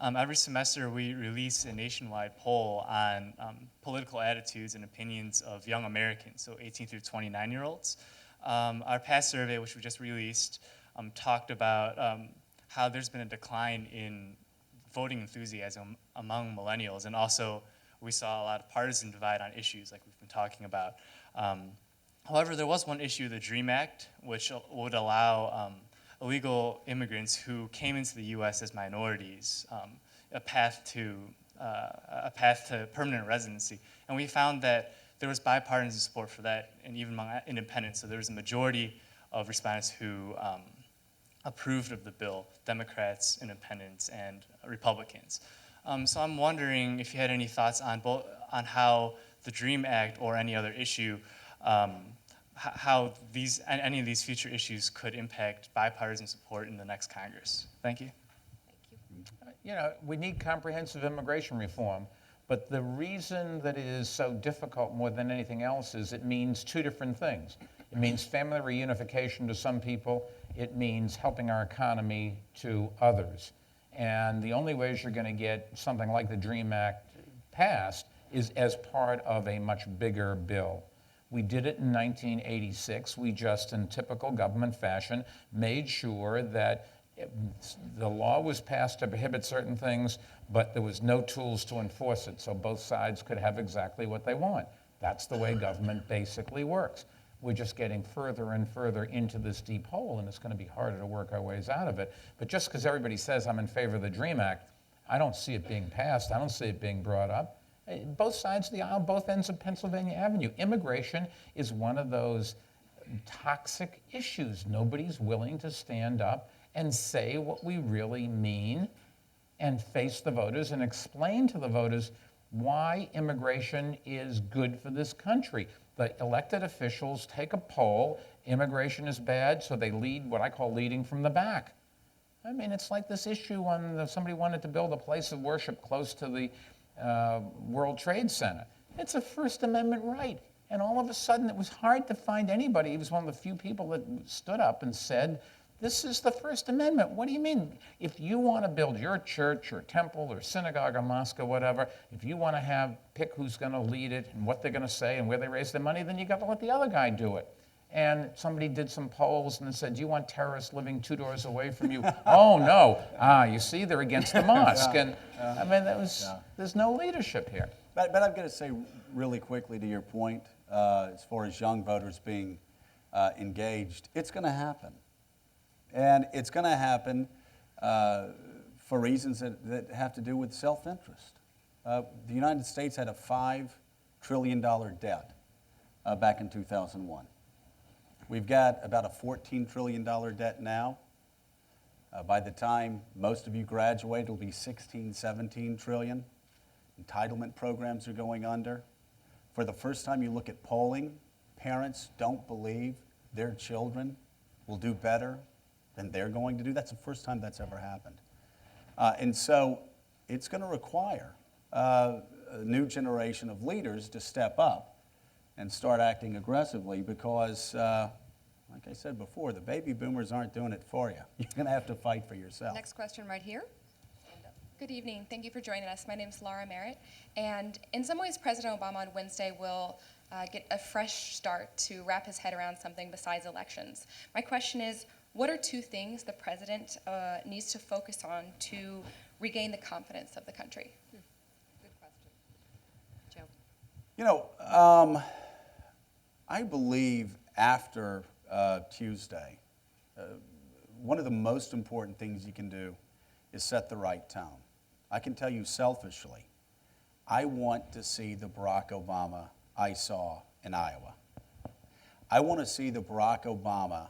Every semester, we release a nationwide poll on political attitudes and opinions of young Americans, so 18 through 29-year-olds. Our past survey, which we just released, talked about how there's been a decline in voting enthusiasm among millennials, and also we saw a lot of partisan divide on issues like we've been talking about. However, there was one issue, the DREAM Act, which would allow illegal immigrants who came into the U.S. as minorities a path to permanent residency. And we found that there was bipartisan support for that, and even among independents. So there was a majority of respondents who approved of the bill, Democrats, independents, and Republicans. So I'm wondering if you had any thoughts on how the DREAM Act or any other issue, how any of these future issues could impact bipartisan support in the next Congress. Thank you. You know, we need comprehensive immigration reform, But the reason that it is so difficult more than anything else is it means two different things. It means family reunification to some people. It means helping our economy to others. And the only ways you're going to get something like the DREAM Act passed is as part of a much bigger bill. We did it in 1986. We just, in typical government fashion, made sure that the law was passed to prohibit certain things, but there was no tools to enforce it, so both sides could have exactly what they want. That's the way government basically works. We're just getting further and further into this deep hole, and it's going to be harder to work our ways out of it. But just because everybody says I'm in favor of the DREAM Act, I don't see it being passed. I don't see it being brought up. Both sides of the aisle, both ends of Pennsylvania Avenue. Immigration is one of those toxic issues. Nobody's willing to stand up and say what we really mean and face the voters and explain to the voters why immigration is good for this country. The elected officials take a poll, immigration is bad, so they lead what I call leading from the back. I mean, it's like this issue on somebody wanted to build a place of worship close to the World Trade Center. It's a First Amendment right. And all of a sudden, it was hard to find anybody. He was one of the few people that stood up and said, this is the First Amendment. What do you mean? If you want to build your church or temple or synagogue or mosque or whatever, if you want to pick who's going to lead it and what they're going to say and where they raise their money, then you got to let the other guy do it. And somebody did some polls and said, do you want terrorists living 2 doors away from you? Oh, no. You see, they're against the mosque. And I mean, there's no leadership here. But I'm going to say really quickly to your point, as far as young voters being engaged, it's going to happen. And it's going to happen for reasons that have to do with self-interest. The United States had a $5 trillion debt back in 2001. We've got about a $14 trillion debt now. By the time most of you graduate, it'll be 16, 17 trillion. Entitlement programs are going under. For the first time you look at polling, parents don't believe their children will do better than they're going to do. That's the first time that's ever happened. And so it's going to require a new generation of leaders to step up and start acting aggressively because, like I said before, the baby boomers aren't doing it for you. You're going to have to fight for yourself. Next question right here. Good evening. Thank you for joining us. My name is Laura Merritt. And in some ways, President Obama on Wednesday will get a fresh start to wrap his head around something besides elections. My question is, what are 2 things the president needs to focus on to regain the confidence of the country? Good question. Joe. You know, I believe after Tuesday, one of the most important things you can do is set the right tone. I can tell you selfishly, I want to see the Barack Obama I saw in Iowa. I want to see the Barack Obama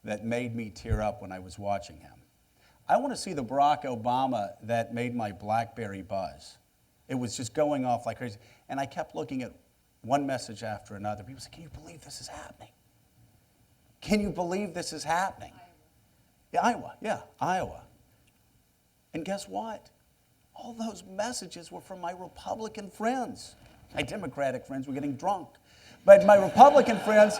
that made me tear up when I was watching him. I want to see the Barack Obama that made my BlackBerry buzz. It was just going off like crazy. And I kept looking at one message after another. People said, can you believe this is happening? Can you believe this is happening? Iowa. And guess what? All those messages were from my Republican friends. My Democratic friends were getting drunk. But my Republican friends,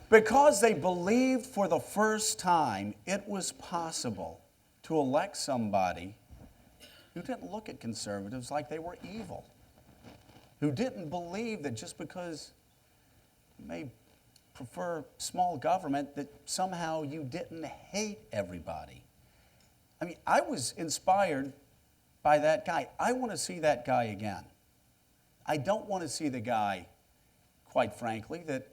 because they believed for the first time it was possible to elect somebody who didn't look at conservatives like they were evil, who didn't believe that just because you may prefer small government that somehow you didn't hate everybody. I mean, I was inspired by that guy. I want to see that guy again. I don't want to see the guy, quite frankly, that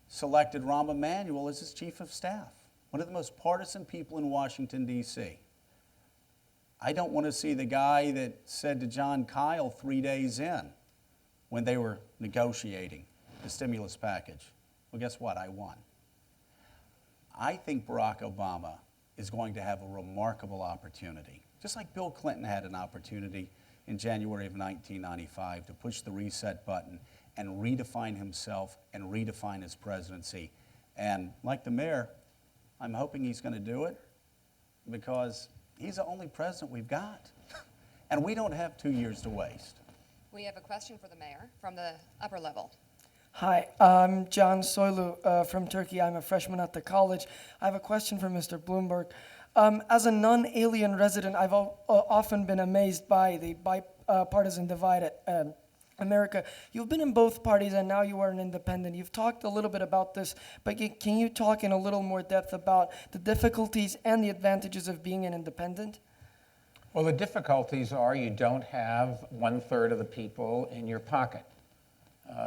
selected Rahm Emanuel as his chief of staff, one of the most partisan people in Washington, D.C. I don't want to see the guy that said to John Kyle 3 days in when they were negotiating the stimulus package, well, guess what? I won. I think Barack Obama is going to have a remarkable opportunity, just like Bill Clinton had an opportunity in January of 1995 to push the reset button and redefine himself and redefine his presidency. And like the mayor, I'm hoping he's going to do it because he's the only president we've got. And we don't have 2 years to waste. We have a question for the mayor from the upper level. Hi, I'm John Soylu from Turkey. I'm a freshman at the college. I have a question for Mr. Bloomberg. As a non-alien resident, I've often been amazed by the bipartisan divide at America. You've been in both parties and now you are an independent. You've talked a little bit about this, but can you talk in a little more depth about the difficulties and the advantages of being an independent? Well, the difficulties are you don't have 1/3 of the people in your pocket.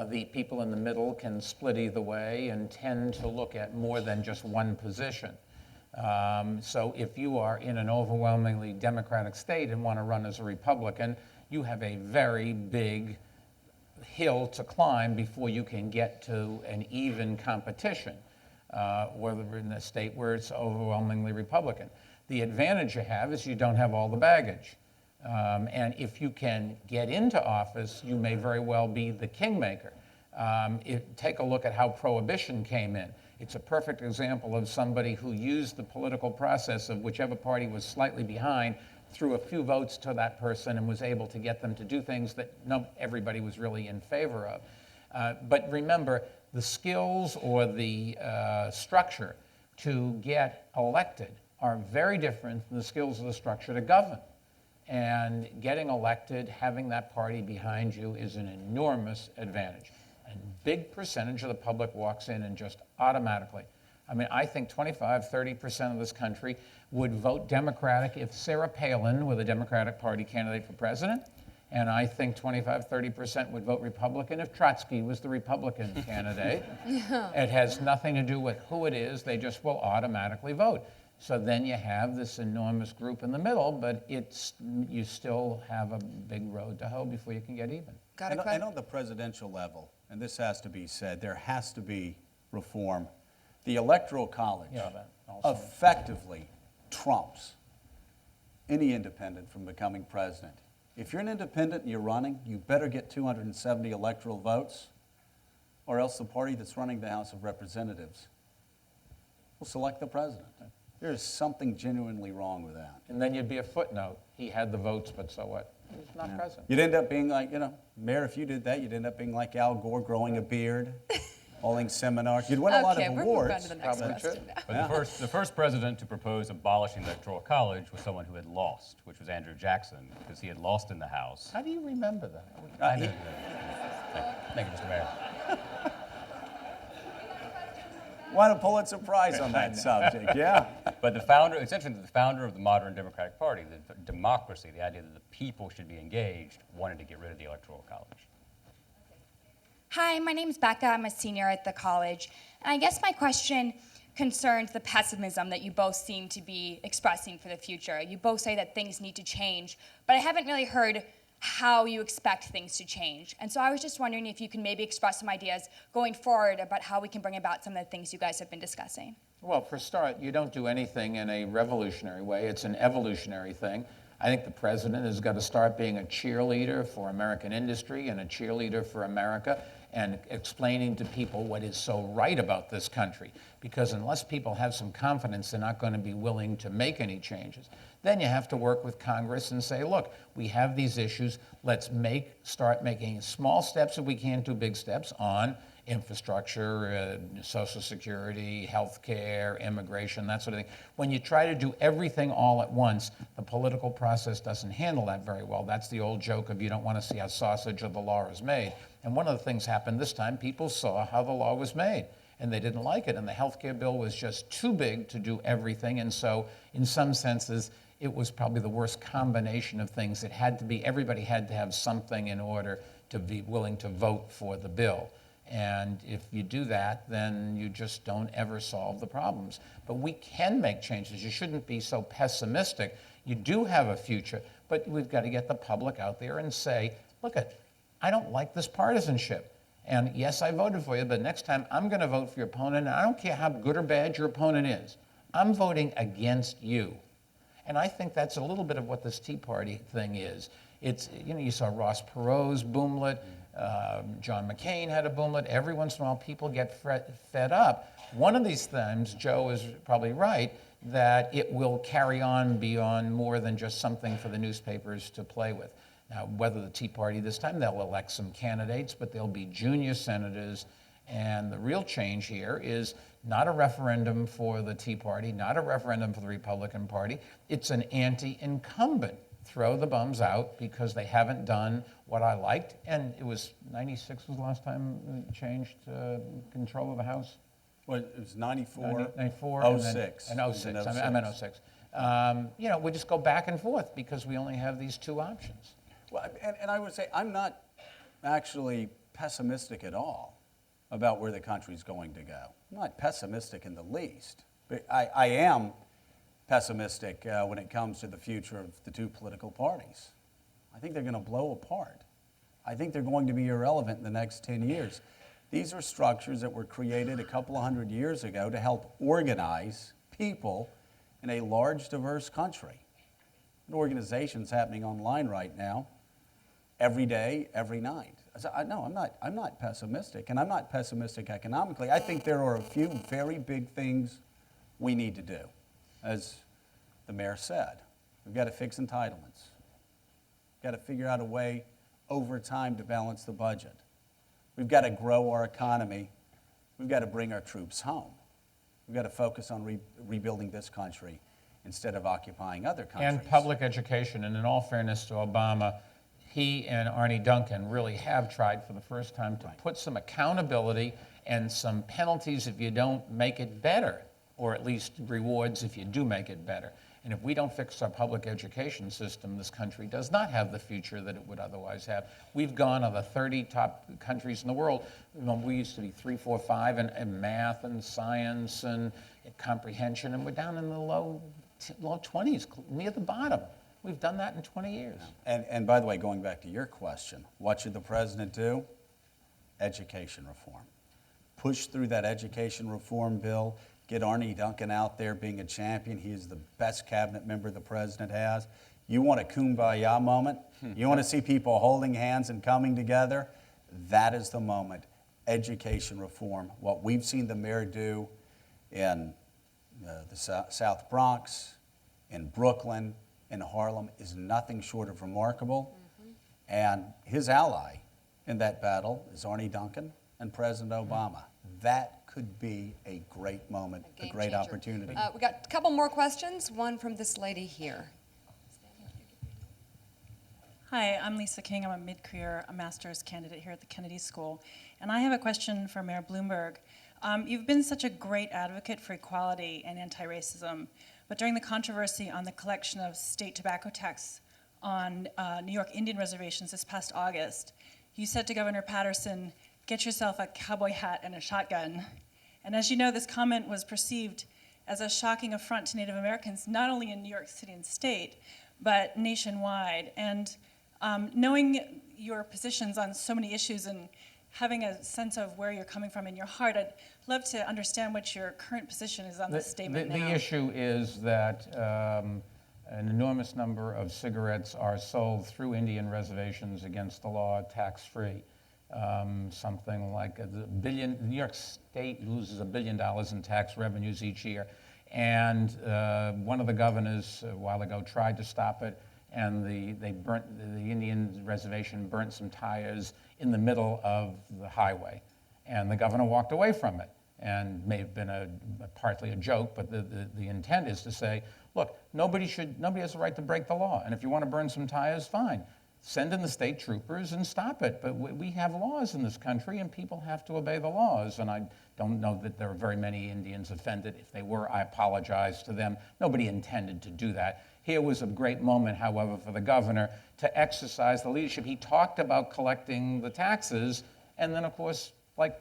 The people in the middle can split either way and tend to look at more than just one position. So if you are in an overwhelmingly Democratic state and want to run as a Republican, you have a very big hill to climb before you can get to an even competition, whether in a state where it's overwhelmingly Republican. The advantage you have is you don't have all the baggage. And if you can get into office, you may very well be the kingmaker. Take a look at how Prohibition came in. It's a perfect example of somebody who used the political process of whichever party was slightly behind, threw a few votes to that person and was able to get them to do things that everybody was really in favor of. But remember, the skills or the structure to get elected are very different than the skills of the structure to govern. And getting elected, having that party behind you is an enormous advantage. A big percentage of the public walks in and just automatically. I mean, I think 25-30% of this country would vote Democratic if Sarah Palin were the Democratic Party candidate for president. And I think 25-30% would vote Republican if Trotsky was the Republican candidate. It has nothing to do with who it is. They just will automatically vote. So then you have this enormous group in the middle, but you still have a big road to hoe before you can get even. And on the presidential level, and this has to be said, there has to be reform. The Electoral College that also. effectively trumps any independent from becoming president. If you're an independent and you're running, you better get 270 electoral votes, or else the party that's running the House of Representatives will select the president. There is something genuinely wrong with that. And then you'd be a footnote. He had the votes, but so what? He's not president. You'd end up being like, Mayor, if you did that, you'd end up being like Al Gore, growing a beard, holding seminars. You'd win a lot of We're awards. moving on to the next question now. But the first president to propose abolishing the Electoral College was someone who had lost, which was Andrew Jackson, because he had lost in the House. How do you remember that? I did. Thank you, Mr. Mayor. Won a Pulitzer Prize on that subject, yeah. But it's interesting that the founder of the modern Democratic Party, the democracy, the idea that the people should be engaged, wanted to get rid of the Electoral College. Hi, my name's Becca. I'm a senior at the college. And I guess my question concerns the pessimism that you both seem to be expressing for the future. You both say that things need to change, but I haven't really heard how you expect things to change. And so I was just wondering if you can maybe express some ideas going forward about how we can bring about some of the things you guys have been discussing. Well, for a start, you don't do anything in a revolutionary way. It's an evolutionary thing. I think the president has got to start being a cheerleader for American industry and a cheerleader for America and explaining to people what is so right about this country. Because unless people have some confidence, they're not going to be willing to make any changes. Then you have to work with Congress and say, look, we have these issues. Let's start making small steps if we can't do big steps on infrastructure, Social Security, health care, immigration, that sort of thing. When you try to do everything all at once, the political process doesn't handle that very well. That's the old joke of you don't want to see how sausage of the law is made. And one of the things happened this time, people saw how the law was made, and they didn't like it. And the health care bill was just too big to do everything. And so in some senses, it was probably the worst combination of things. It had to be, everybody had to have something in order to be willing to vote for the bill. And if you do that, then you just don't ever solve the problems. But we can make changes. You shouldn't be so pessimistic. You do have a future, but we've got to get the public out there and say, look, I don't like this partisanship. And yes, I voted for you, but next time I'm going to vote for your opponent, and I don't care how good or bad your opponent is. I'm voting against you. And I think that's a little bit of what this Tea Party thing is. It's, you saw Ross Perot's boomlet. John McCain had a boomlet. Every once in a while, people get fed up. One of these times, Joe is probably right, that it will carry on beyond more than just something for the newspapers to play with. Now, whether the Tea Party this time, they'll elect some candidates, but they'll be junior senators. And the real change here is not a referendum for the Tea Party, not a referendum for the Republican Party. It's an anti-incumbent. Throw the bums out because they haven't done what I liked. And it was 96 was the last time it changed control of the House. Well, it was 94, 94, 06. And 06. I meant 06. You know, we just go back and forth because we only have these two options. Well, and I would say I'm not actually pessimistic at all about where the country's going to go. I'm not pessimistic in the least. But I am pessimistic when it comes to the future of the two political parties. I think they're going to blow apart. I think they're going to be irrelevant in the next 10 years. These are structures that were created a couple of hundred years ago to help organize people in a large, diverse country. An organization's happening online right now, every day, every night. So no, I'm not pessimistic, and I'm not pessimistic economically. I think there are a few very big things we need to do. As the mayor said, we've got to fix entitlements. We've got to figure out a way over time to balance the budget. We've got to grow our economy. We've got to bring our troops home. We've got to focus on rebuilding this country instead of occupying other countries. And public education. And in all fairness to Obama, he and Arnie Duncan really have tried for the first time to put some accountability and some penalties if you don't make it better, or at least rewards if you do make it better. And if we don't fix our public education system, this country does not have the future that it would otherwise have. We've gone of the 30 top countries in the world. We used to be 3, 4, 5 in math and science and comprehension, and we're down in the low 20s, near the bottom. We've done that in 20 years. And by the way, going back to your question, what should the president do? Education reform. Push through that education reform bill. Get Arnie Duncan out there being a champion. He is the best cabinet member the president has. You want a kumbaya moment? You want to see people holding hands and coming together? That is the moment. Education reform. What we've seen the mayor do in the South Bronx, in Brooklyn, in Harlem is nothing short of remarkable. And his ally in that battle is Arnie Duncan and President Obama. That could be a great moment, a great changer. opportunity. We got a couple more questions. One from this lady here. Hi, I'm Lisa King. I'm a mid-career master's candidate here at the Kennedy School. And I have a question for Mayor Bloomberg. You've been such a great advocate for equality and anti-racism, but during the controversy on the collection of state tobacco tax on New York Indian reservations this past August, you said to Governor Patterson, "Get yourself a cowboy hat and a shotgun." And as you know, this comment was perceived as a shocking affront to Native Americans, not only in New York City and state, but nationwide. And knowing your positions on so many issues and having a sense of where you're coming from in your heart, I'd love to understand what your current position is on this statement now. The issue is that an enormous number of cigarettes are sold through Indian reservations against the law, tax-free. Something like $1 billion. New York State loses $1 billion in tax revenues each year. And one of the governors a while ago tried to stop it, and the Indian reservation burnt some tires in the middle of the highway. And the governor walked away from it. And may have been partly a joke, but the intent is to say, look, nobody has the right to break the law. And if you want to burn some tires, fine. Send in the state troopers and stop it. But we have laws in this country, and people have to obey the laws. And I don't know that there are very many Indians offended. If they were, I apologize to them. Nobody intended to do that. Here was a great moment, however, for the governor to exercise the leadership. He talked about collecting the taxes, and then, of course, like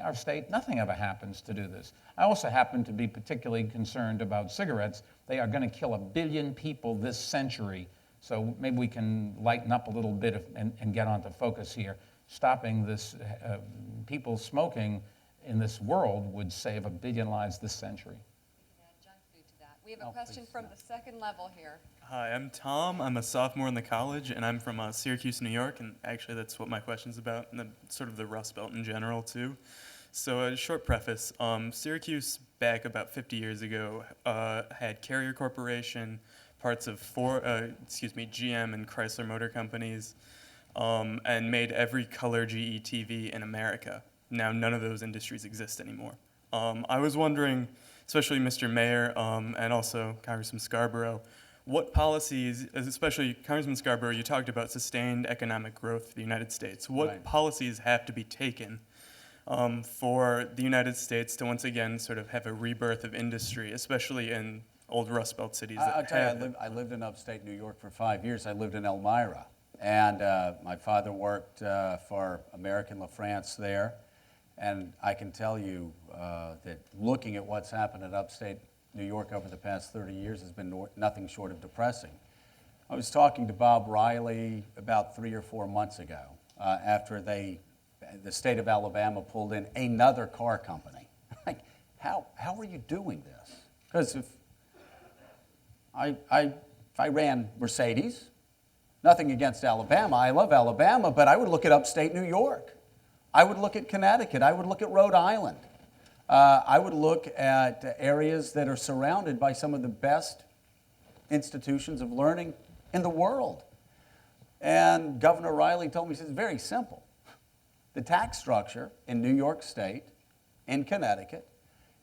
our state, nothing ever happens to do this. I also happen to be particularly concerned about cigarettes. They are going to kill 1 billion people this century. So maybe we can lighten up a little bit and get onto focus here. Stopping this, people smoking in this world would save 1 billion lives this century. Junk food to that. We have a question from the second level here. Hi, I'm Tom. I'm a sophomore in the college, and I'm from Syracuse, New York, and actually that's what my question's about, and sort of the Rust Belt in general, too. So a short preface, Syracuse back about 50 years ago had Carrier Corporation, parts of GM and Chrysler Motor Companies, and made every color GE TV in America. Now none of those industries exist anymore. I was wondering, especially Mr. Mayor and also Congressman Scarborough, what policies, especially Congressman Scarborough, you talked about sustained economic growth for the United States. What policies have to be taken for the United States to once again sort of have a rebirth of industry, especially in old Rust Belt cities that I'll tell you, I lived in upstate New York for 5 years. I lived in Elmira. And my father worked for American LaFrance there. And I can tell you that looking at what's happened in upstate New York over the past 30 years has been nothing short of depressing. I was talking to Bob Riley about 3 or 4 months ago after the state of Alabama pulled in another car company. Like, how are you doing this? Because if I ran Mercedes, nothing against Alabama, I love Alabama, but I would look at upstate New York. I would look at Connecticut. I would look at Rhode Island. I would look at areas that are surrounded by some of the best institutions of learning in the world. And Governor Riley told me, he says, it's very simple. The tax structure in New York State, in Connecticut,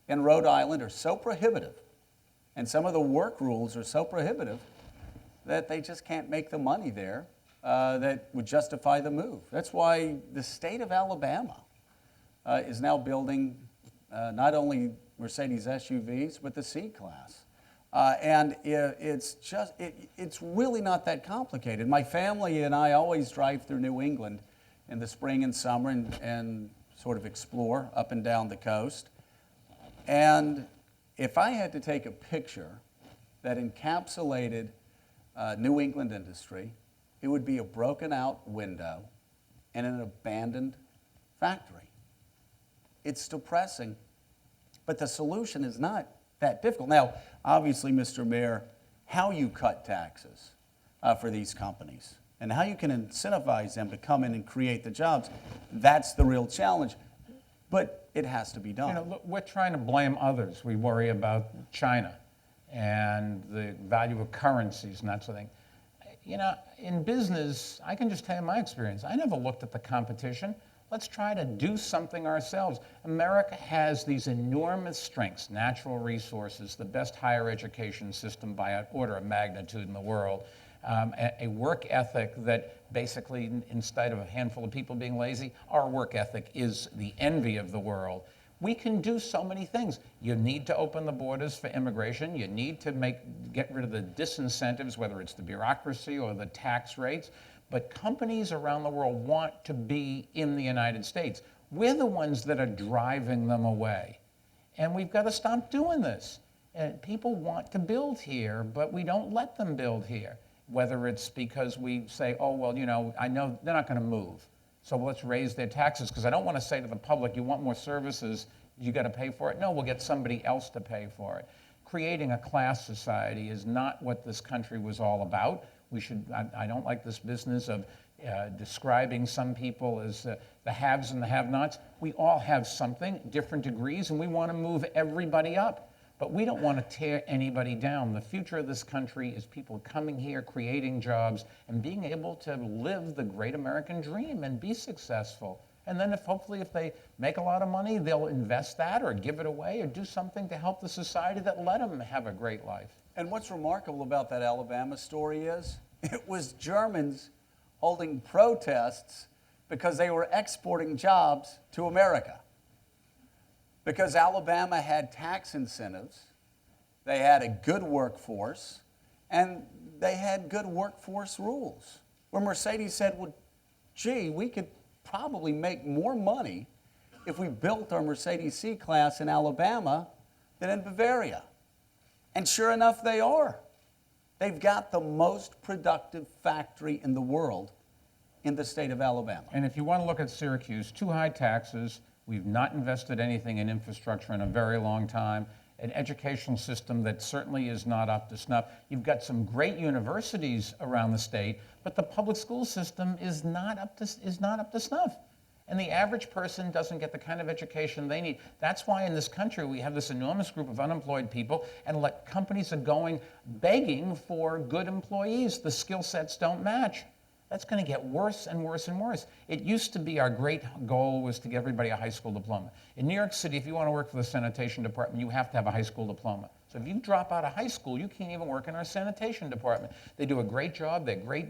and Rhode Island are so prohibitive, and some of the work rules are so prohibitive that they just can't make the money there that would justify the move. That's why the state of Alabama is now building not only Mercedes SUVs, but the C-Class. And it's really not that complicated. My family and I always drive through New England in the spring and summer and sort of explore up and down the coast. And if I had to take a picture that encapsulated New England industry, it would be a broken out window in an abandoned factory. It's depressing, but the solution is not that difficult. Now, obviously, Mr. Mayor, how you cut taxes for these companies and how you can incentivize them to come in and create the jobs, that's the real challenge. But it has to be done. You know, look, we're trying to blame others. We worry about China and the value of currencies and that sort of thing. You know, in business, I can just tell you my experience. I never looked at the competition. Let's try to do something ourselves. America has these enormous strengths, natural resources, the best higher education system by an order of magnitude in the world, a work ethic that basically, instead of a handful of people being lazy, our work ethic is the envy of the world. We can do so many things. You need to open the borders for immigration. You need to get rid of the disincentives, whether it's the bureaucracy or the tax rates. But companies around the world want to be in the United States. We're the ones that are driving them away. And we've got to stop doing this. People want to build here, but we don't let them build here. Whether it's because we say, oh, well, you know, I know they're not going to move, so let's raise their taxes, because I don't want to say to the public, you want more services, you got to pay for it. No, we'll get somebody else to pay for it. Creating a class society is not what this country was all about. I don't like this business of describing some people as the haves and the have-nots. We all have something, different degrees, and we want to move everybody up. But we don't want to tear anybody down. The future of this country is people coming here, creating jobs, and being able to live the great American dream and be successful. And then hopefully if they make a lot of money, they'll invest that or give it away or do something to help the society that let them have a great life. And what's remarkable about that Alabama story is it was Germans holding protests because they were exporting jobs to America. Because Alabama had tax incentives, they had a good workforce, and they had good workforce rules. Where Mercedes said, well, gee, we could probably make more money if we built our Mercedes C-Class in Alabama than in Bavaria. And sure enough, they are. They've got the most productive factory in the world in the state of Alabama. And if you want to look at Syracuse, too high taxes. We've not invested anything in infrastructure in a very long time. an educational system that certainly is not up to snuff. You've got some great universities around the state, but the public school system is not up to snuff. And the average person doesn't get the kind of education they need. That's why in this country we have this enormous group of unemployed people, and companies are going begging for good employees. The skill sets don't match. That's going to get worse and worse and worse. It used to be our great goal was to get everybody a high school diploma. In New York City, if you want to work for the sanitation department, you have to have a high school diploma. So if you drop out of high school, you can't even work in our sanitation department. They do a great job. They're great.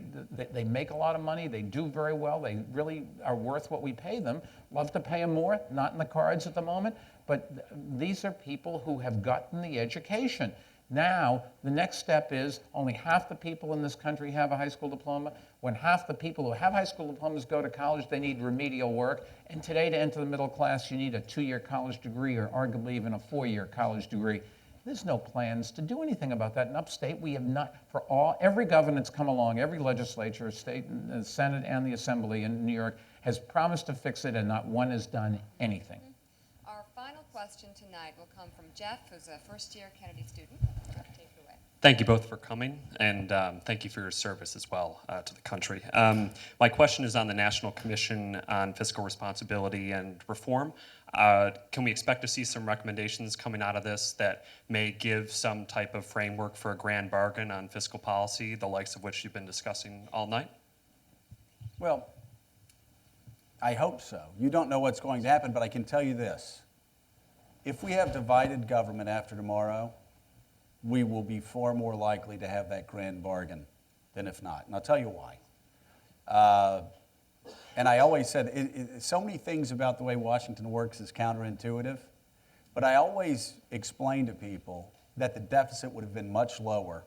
They make a lot of money. They do very well. They really are worth what we pay them. Love to pay them more. Not in the cards at the moment. But these are people who have gotten the education. Now, the next step is only half the people in this country have a high school diploma. When half the people who have high school diplomas go to college, they need remedial work. And today, to enter the middle class, you need a 2-year college degree or arguably even a 4-year college degree. There's no plans to do anything about that. In upstate, we have not, every governor that's come along, every legislature, state, the Senate and the Assembly in New York has promised to fix it, and not one has done anything. Our final question tonight will come from Jeff, who's a first-year Kennedy student. Jeff, take it away. Thank you both for coming, and thank you for your service as well to the country. My question is on the National Commission on Fiscal Responsibility and Reform. Can we expect to see some recommendations coming out of this that may give some type of framework for a grand bargain on fiscal policy, the likes of which you've been discussing all night? Well, I hope so. You don't know what's going to happen, but I can tell you this. If we have divided government after tomorrow, we will be far more likely to have that grand bargain than if not. And I'll tell you why. And I always said, so many things about the way Washington works is counterintuitive, but I always explain to people that the deficit would have been much lower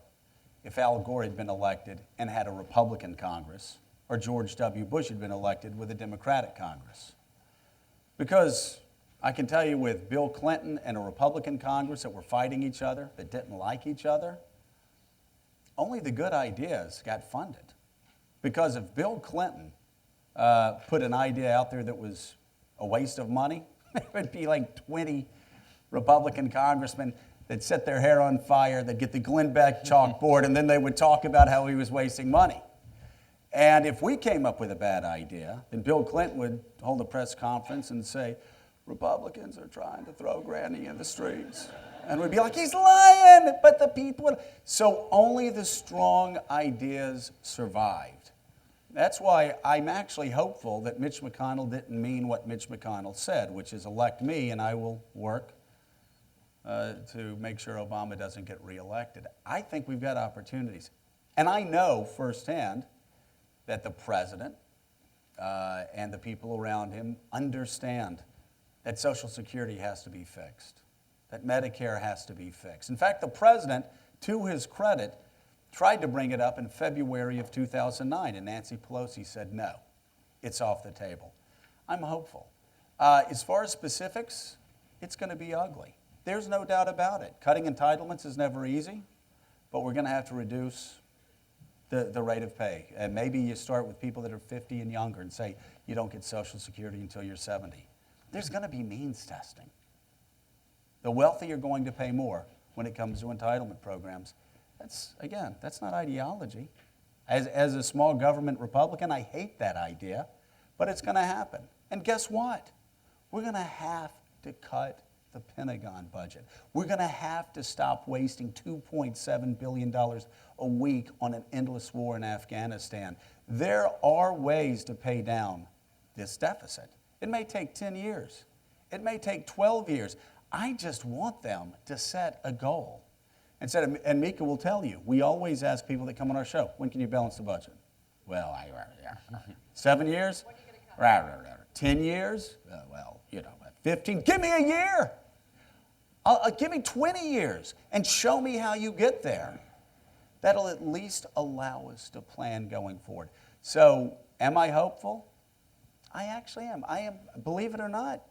if Al Gore had been elected and had a Republican Congress, or George W. Bush had been elected with a Democratic Congress. Because I can tell you with Bill Clinton and a Republican Congress that were fighting each other, that didn't like each other, only the good ideas got funded. Because if Bill Clinton put an idea out there that was a waste of money, it would be like 20 Republican congressmen that set their hair on fire, they'd get the Glenn Beck chalkboard, and then they would talk about how he was wasting money. And if we came up with a bad idea, then Bill Clinton would hold a press conference and say, Republicans are trying to throw Granny in the streets. And we'd be like, he's lying, but the people. So only the strong ideas survived. That's why I'm actually hopeful that Mitch McConnell didn't mean what Mitch McConnell said, which is elect me and I will work to make sure Obama doesn't get reelected. I think we've got opportunities. And I know firsthand that the president and the people around him understand that Social Security has to be fixed, that Medicare has to be fixed. In fact, the president, to his credit, tried to bring it up in February of 2009, and Nancy Pelosi said no, it's off the table. I'm hopeful. As far as specifics, it's going to be ugly. There's no doubt about it. Cutting entitlements is never easy, but we're going to have to reduce the rate of pay. And maybe you start with people that are 50 and younger and say you don't get Social Security until you're 70. There's going to be means testing. The wealthy are going to pay more when it comes to entitlement programs. That's not ideology. As a small government Republican, I hate that idea, but it's going to happen. And guess what? We're going to have to cut the Pentagon budget. We're going to have to stop wasting $2.7 billion a week on an endless war in Afghanistan. There are ways to pay down this deficit. It may take 10 years. It may take 12 years. I just want them to set a goal. And Mika will tell you, we always ask people that come on our show, when can you balance the budget? Well, 7 years? When are you going to cut? 10 years? 15. Give me a year. Give me 20 years and show me how you get there. That'll at least allow us to plan going forward. So, am I hopeful? I actually am. I am, believe it or not.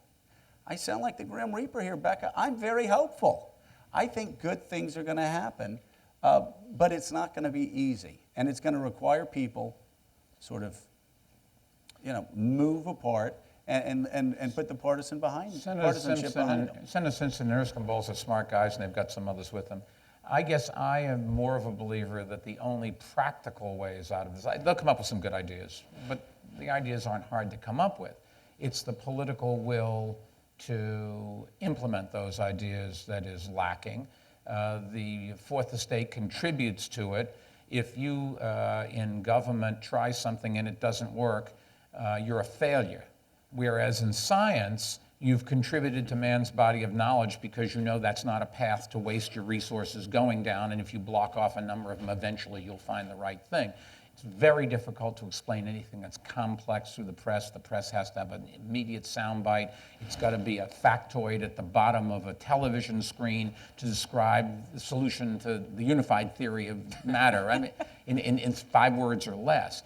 I sound like the Grim Reaper here, Becca. I'm very hopeful. I think good things are going to happen, but it's not going to be easy. And it's going to require people sort of, move apart and put the partisanship behind Senator them. Senator Simpson and Erskine Bowles are smart guys, and they've got some others with them. I guess I am more of a believer that the only practical ways out of this, they'll come up with some good ideas, but the ideas aren't hard to come up with. It's the political will to implement those ideas that is lacking. The Fourth Estate contributes to it. If you in government try something and it doesn't work, you're a failure. Whereas in science, you've contributed to man's body of knowledge because you know that's not a path to waste your resources going down, and if you block off a number of them, eventually you'll find the right thing. It's very difficult to explain anything that's complex through the press. The press has to have an immediate soundbite. It's got to be a factoid at the bottom of a television screen to describe the solution to the unified theory of matter. I mean, in 5 words or less.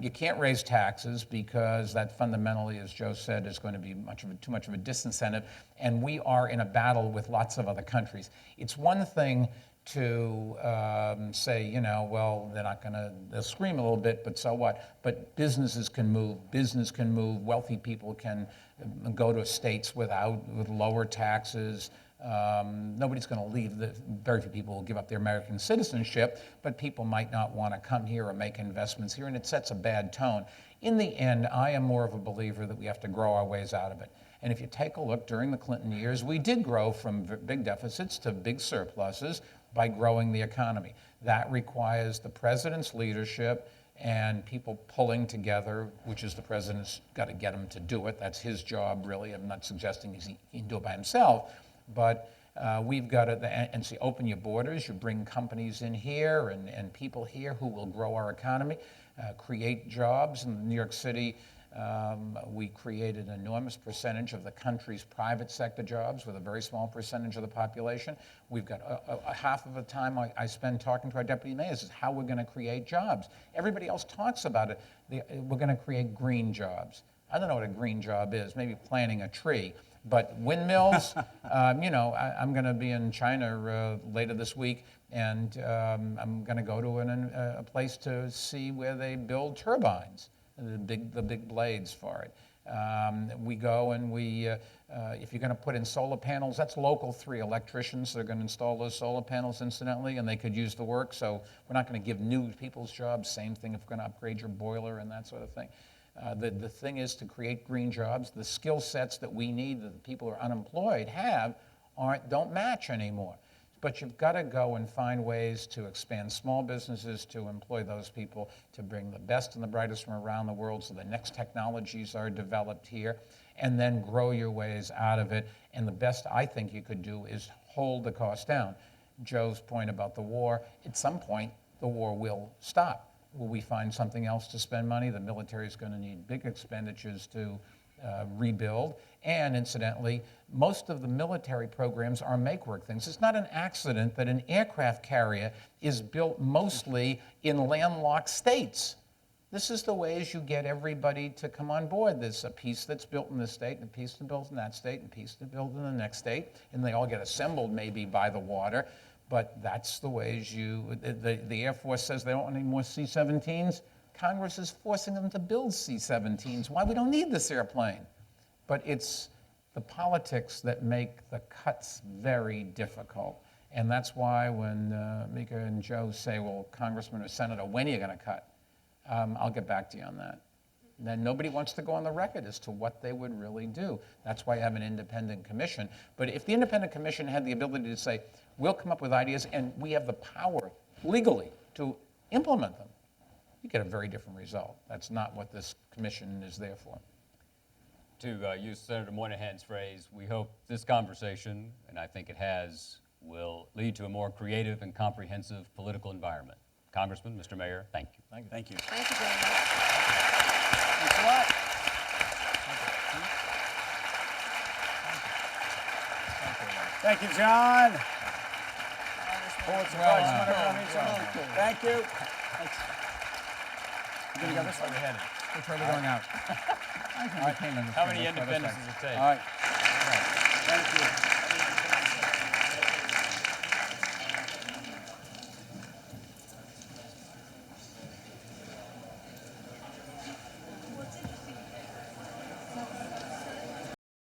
You can't raise taxes because that fundamentally, as Joe said, is going to be too much of a disincentive, and we are in a battle with lots of other countries. It's one thing to say, you know, well, they'll scream a little bit, but so what? But businesses can move, business can move, wealthy people can go to states with lower taxes. Nobody's going to leave. Very few people will give up their American citizenship, but people might not want to come here or make investments here, and it sets a bad tone. In the end, I am more of a believer that we have to grow our ways out of it. And if you take a look, during the Clinton years, we did grow from big deficits to big surpluses by growing the economy. That requires the president's leadership and people pulling together, which is the president's got to get him to do it. That's his job, really. I'm not suggesting he can do it by himself, but we've got to, and so you open your borders, you bring companies in here and people here who will grow our economy, create jobs. In New York City, we created an enormous percentage of the country's private sector jobs with a very small percentage of the population. We've got half of the time I spend talking to our deputy mayors is how we're going to create jobs. Everybody else talks about it. We're going to create green jobs. I don't know what a green job is, maybe planting a tree. But windmills, you know, I'm going to be in China later this week, and I'm going to go to a place to see where they build turbines. The big blades for it. We go and if you're going to put in solar panels, that's local 3 electricians that are going to install those solar panels incidentally, and they could use the work. So we're not going to give new people's jobs. Same thing if we're going to upgrade your boiler and that sort of thing. The thing is to create green jobs. The skill sets that we need, that the people who are unemployed don't match anymore. But you've got to go and find ways to expand small businesses, to employ those people, to bring the best and the brightest from around the world so the next technologies are developed here, and then grow your ways out of it. And the best I think you could do is hold the cost down. Joe's point about the war, at some point, the war will stop. Will we find something else to spend money? The military is going to need big expenditures to rebuild. And incidentally, most of the military programs are make-work things. It's not an accident that an aircraft carrier is built mostly in landlocked states. This is the ways you get everybody to come on board. There's a piece that's built in this state, and a piece that's built in that state, and a piece that's built in the next state, and they all get assembled maybe by the water. But that's the ways the Air Force says they don't want any more C-17s. Congress is forcing them to build C-17s. Why? We don't need this airplane. But it's the politics that make the cuts very difficult. And that's why when Mika and Joe say, well, Congressman or Senator, when are you going to cut? I'll get back to you on that. And then nobody wants to go on the record as to what they would really do. That's why you have an independent commission. But if the independent commission had the ability to say, we'll come up with ideas and we have the power legally to implement them, you get a very different result. That's not what this commission is there for. To use Senator Moynihan's phrase, we hope this conversation, and I think it has, will lead to a more creative and comprehensive political environment. Congressman, Mr. Mayor, thank you. Thank you. Thank you. Thank you very much. Thanks a lot. Thank you, John. Pulitzer Prize winner. Thank you. Thanks. You gonna go this way? Which way are we going out? How many independents does it take? All right. Thank you.